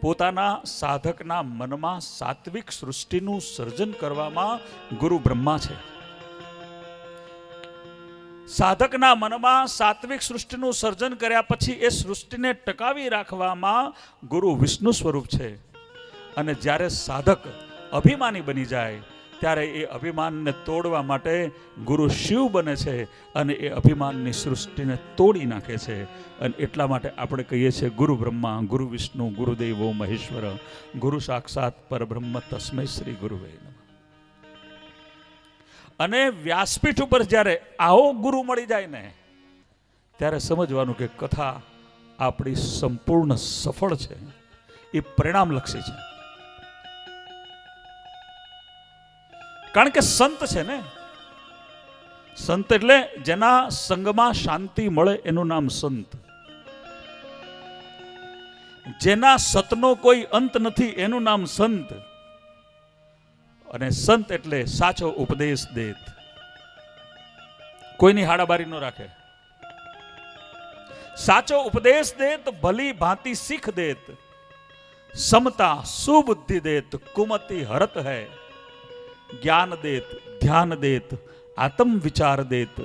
પોતાના સાધકના મનમાં સાત્વિક સૃષ્ટિનું સર્જન કરવામાં ગુરુ બ્રહ્મા છે. સાધકના મનમાં સાત્વિક સૃષ્ટિનું સર્જન કર્યા પછી એ સૃષ્ટિને ટકાવી રાખવામાં ગુરુ વિષ્ણુ સ્વરૂપ છે. અને જ્યારે સાધક અભિમાની બની જાય ત્યારે એ અભિમાનને તોડવા માટે ગુરુ શિવ બને છે અને એ અભિમાનની સૃષ્ટિને તોડી નાખે છે. અને એટલા માટે આપણે કહીએ છીએ ગુરુ બ્રહ્મા, ગુરુ વિષ્ણુ, ગુરુદેવો મહેશ્વર, ગુરુ સાક્ષાત પરબ્રહ્મ તસ્મૈ શ્રી ગુરુવે નમઃ. અને વ્યાસપીઠ ઉપર જ્યારે આવો ગુરુ મળી જાય ને ત્યારે સમજવાનું કે કથા આપણી સંપૂર્ણ સફળ છે. એ પરિણામલક્ષી છે. કારણ કે સંત છે ને, સંત એટલે જેના સંગમાં શાંતિ મળે એનું નામ સંત. જેના સતનો કોઈ અંત નથી એનું નામ સંત. અને સંત એટલે સાચો ઉપદેશ દેત, કોઈની હાડાબારી ન રાખે. સાચો ઉપદેશ દેત, ભલી ભાંતિ શીખ દેત, સમતા સુબુદ્ધિ દેત, કુમતિ હરત હૈ, ज्ञान देत, ध्यान देत, आत्म विचार देत,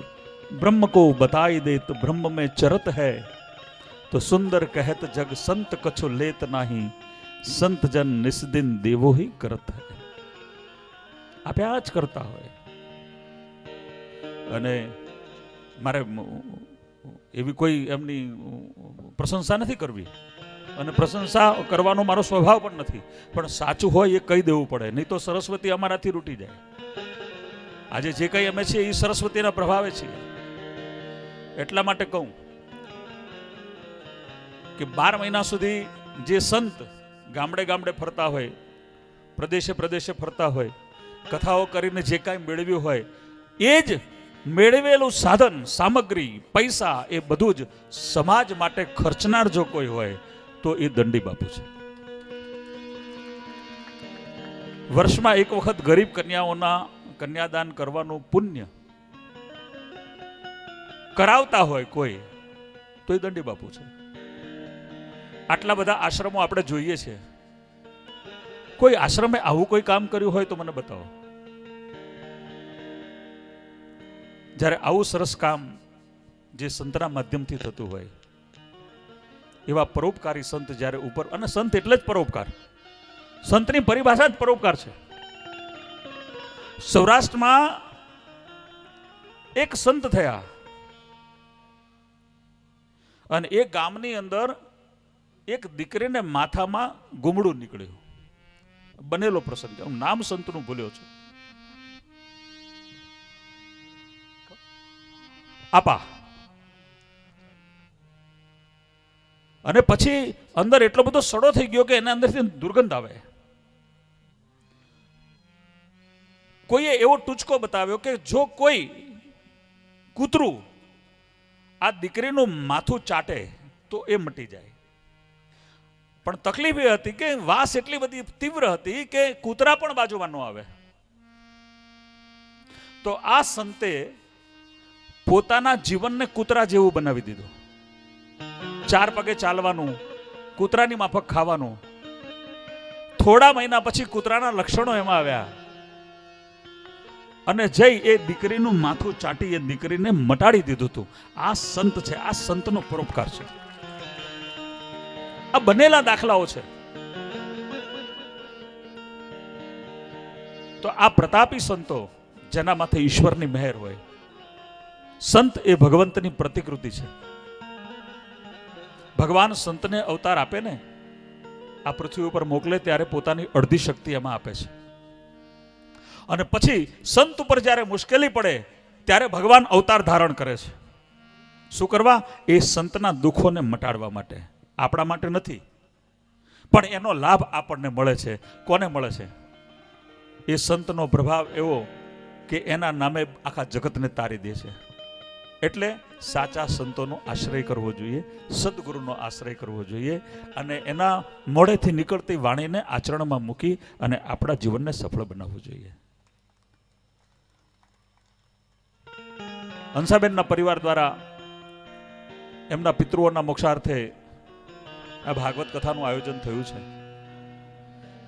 ब्रह्म को बताई देत, ब्रह्म में चरत है, तो सुंदर कहत जग संत कछु लेत नाही, संत जन निस्दिन देवो ही करत है. आप आज करता હોય. અને મારે એવી કોઈ એમની પ્રશંસા નથી કરવી અને પ્રશંસા કરવાનો મારો સ્વભાવ પણ નથી, પણ સાચું હોય એ કહી દેવું પડે, નહીં તો સરસ્વતી અમારાથી રૂટી જાય. આજે જે કંઈ અમે છીએ એ સરસ્વતીના પ્રભાવે છીએ. એટલા માટે કહું કે 12 મહિના સુધી જે સંત ગામડે ગામડે ફરતા હોય, પ્રદેશે પ્રદેશે ફરતા હોય, કથાઓ કરીને જે કાંઈ મેળવ્યું હોય એ જ મેળવેલું સાધન, સામગ્રી, પૈસા એ બધું જ સમાજ માટે ખર્ચનાર જો કોઈ હોય તો એ દંડી બાપુ છે. વર્ષમાં એક વખત ગરીબ કન્યાઓના કન્યાદાન કરવાનું પુણ્ય કરાવતા હોય કોઈ તો એ દંડી બાપુ છે. આટલા બધા આશ્રમો આપણે જોઈએ છે, કોઈ આશ્રમે આવું કોઈ કામ કર્યું હોય તો મને બતાવો. જ્યારે આવું સરસ કામ જે સંતના માધ્યમથી થતું હોય, એવા પરોપકારી સંત જ્યારે ઉપર, અને સંત એટલે જ પરોપકાર, સંતની પરિભાષા જ પરોપકાર છે. સૌરાષ્ટ્રમાં એક સંત થયા અને એ ગામની અંદર એક દીકરીને માથામાં ગુમડું નીકળ્યું. બનેલો પ્રસંગ, હું નામ સંતનું ભૂલ્યો છું. આપા. અને પછી અંદર એટલો બધો સડો થઈ ગયો કે એના અંદરથી દુર્ગંધ આવે. કોઈએ એવો ટૂચકો બતાવ્યો કે જો કોઈ કૂતરું આ દીકરીનું માથું ચાટે તો એ મટી જાય. પણ તકલીફ એ હતી કે વાસ એટલી બધી તીવ્ર હતી કે કૂતરા પણ બાજુમાં ન આવે. તો આ સંતે પોતાના જીવનને કૂતરા જેવું બનાવી દીધું. 4 પગે ચાલવાનું, કૂતરાની માફક ખાવાનું. થોડા મહિના પછી કૂતરાના લક્ષણો એમાં આવ્યા અને જઈ એ દીકરીનું માથું ચાટી એ દીકરીને મટાડી દીધું હતું. આ સંત છે, આ સંતનો પરોપકાર છે. આ બનેલા દાખલાઓ છે. તો આ પ્રતાપી સંતો જેના માથે ઈશ્વરની મહેર હોય, સંત એ ભગવંતની પ્રતિકૃતિ છે. ભગવાન સંતને અવતાર આપે ને, આ પૃથ્વી ઉપર મોકલે ત્યારે પોતાની અડધી શક્તિ એમાં આપે છે. અને પછી સંત ઉપર જ્યારે મુશ્કેલી પડે ત્યારે ભગવાન અવતાર ધારણ કરે છે. શું કરવા? એ સંતના દુઃખોને મટાડવા માટે, આપણા માટે નથી. પણ એનો લાભ આપણને મળે છે. કોને મળે છે? એ સંતનો પ્રભાવ એવો કે એના નામે આખા જગતને તારી દે છે. એટલે સાચા સંતોનો આશ્રય કરવો જોઈએ, સદગુરુનો આશ્રય કરવો જોઈએ અને એના મોઢેથી નીકળતી વાણીને આચરણમાં મૂકી અને આપણા જીવનને સફળ બનાવવું જોઈએ. હંસાબેનના પરિવાર દ્વારા એમના પિતૃઓના મોક્ષાર્થે આ ભાગવત કથાનું આયોજન થયું છે.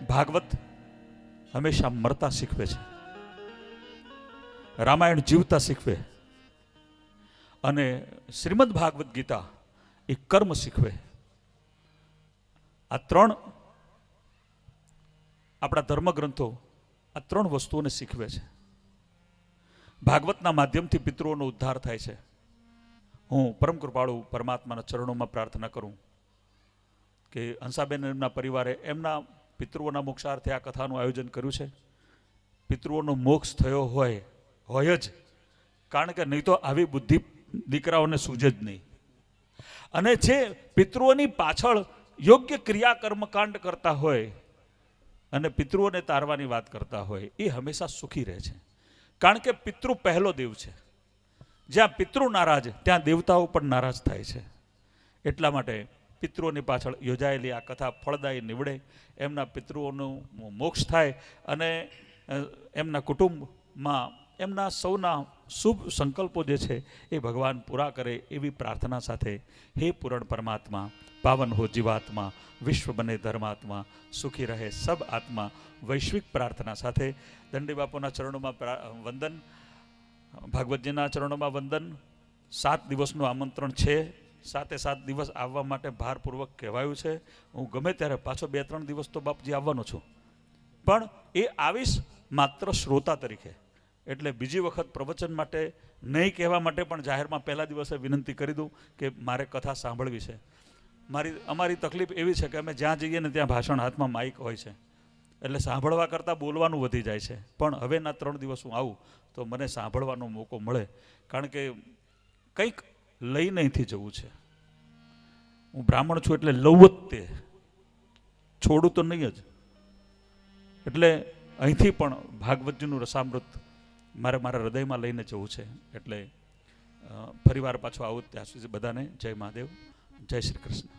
ભાગવત હંમેશા મરતા શીખવે છે, રામાયણ જીવતા શીખવે અને શ્રીમદ ભાગવત ગીતા એ કર્મ શીખવે. આ ત્રણ આપણા ધર્મગ્રંથો આ ત્રણ વસ્તુઓને શીખવે છે. ભાગવતના માધ્યમથી પિતૃઓનો ઉદ્ધાર થાય છે. હું પરમ કૃપાળુ પરમાત્માના ચરણોમાં પ્રાર્થના કરું કે હંસાબેન એમના પરિવારે એમના પિતૃઓના મોક્ષાર્થે આ કથાનું આયોજન કર્યું છે. પિતૃઓનો મોક્ષ થયો હોય જ, કારણ કે નહીં તો આવી બુદ્ધિ દીકરાઓને સૂજે જ નહીં. અને જે પિતૃઓની પાછળ યોગ્ય ક્રિયા કર્મકાંડ કરતા હોય અને પિતૃઓને તારવાની વાત કરતા હોય એ હંમેશા સુખી રહે છે. કારણ કે પિતૃ પહેલો દેવ છે. જ્યાં પિતૃ નારાજ ત્યાં દેવતાઓ પણ નારાજ થાય છે. એટલા માટે પિતૃઓની પાછળ યોજાયેલી આ કથા ફળદાયી નીવડે, એમના પિતૃઓનું મોક્ષ થાય અને એમના કુટુંબમાં એમના સૌના શુભ સંકલ્પો જે છે એ ભગવાન પૂરા કરે એવી પ્રાર્થના સાથે હે પૂરણ પરમાત્મા, પાવન હો જીવાત્મા, વિશ્વ બને ધર્માત્મા, સુખી રહે સબ આત્મા, વૈશ્વિક પ્રાર્થના સાથે દંડી બાપુના ચરણોમાં વંદન, ભાગવતજીના ચરણોમાં વંદન. 7 દિવસનું આમંત્રણ છે, 7 દિવસ આવવા માટે ભારપૂર્વક કહેવાયું છે. હું ગમે ત્યારે પાછો 2-3 દિવસ તો બાપજી આવવાનો છું, પણ એ આવીશ માત્ર શ્રોતા તરીકે. એટલે બીજી વખત પ્રવચન માટે નહીં કહેવા માટે પણ જાહેરમાં પહેલા દિવસે વિનંતી કરી દઉં કે મારે કથા સાંભળવી છે. અમારી તકલીફ એવી છે કે અમે જ્યાં જઈએ ને ત્યાં ભાષણ હાથમાં માઇક હોય છે, એટલે સાંભળવા કરતાં બોલવાનું વધી જાય છે. પણ હવેના 3 દિવસ હું આવું તો મને સાંભળવાનો મોકો મળે, કારણ કે કંઈક લઈને અહીંથી જવું છે. હું બ્રાહ્મણ છું એટલે લઉં જ તે, છોડું તો નહીં જ. એટલે અહીંથી પણ ભાગવતજીનું રસામૃત મારે મારા હૃદયમાં લઈને જવું છે. એટલે ફરીવાર પાછો આવું ત્યાં સુધી બધાને જય મહાદેવ, જય શ્રી કૃષ્ણ.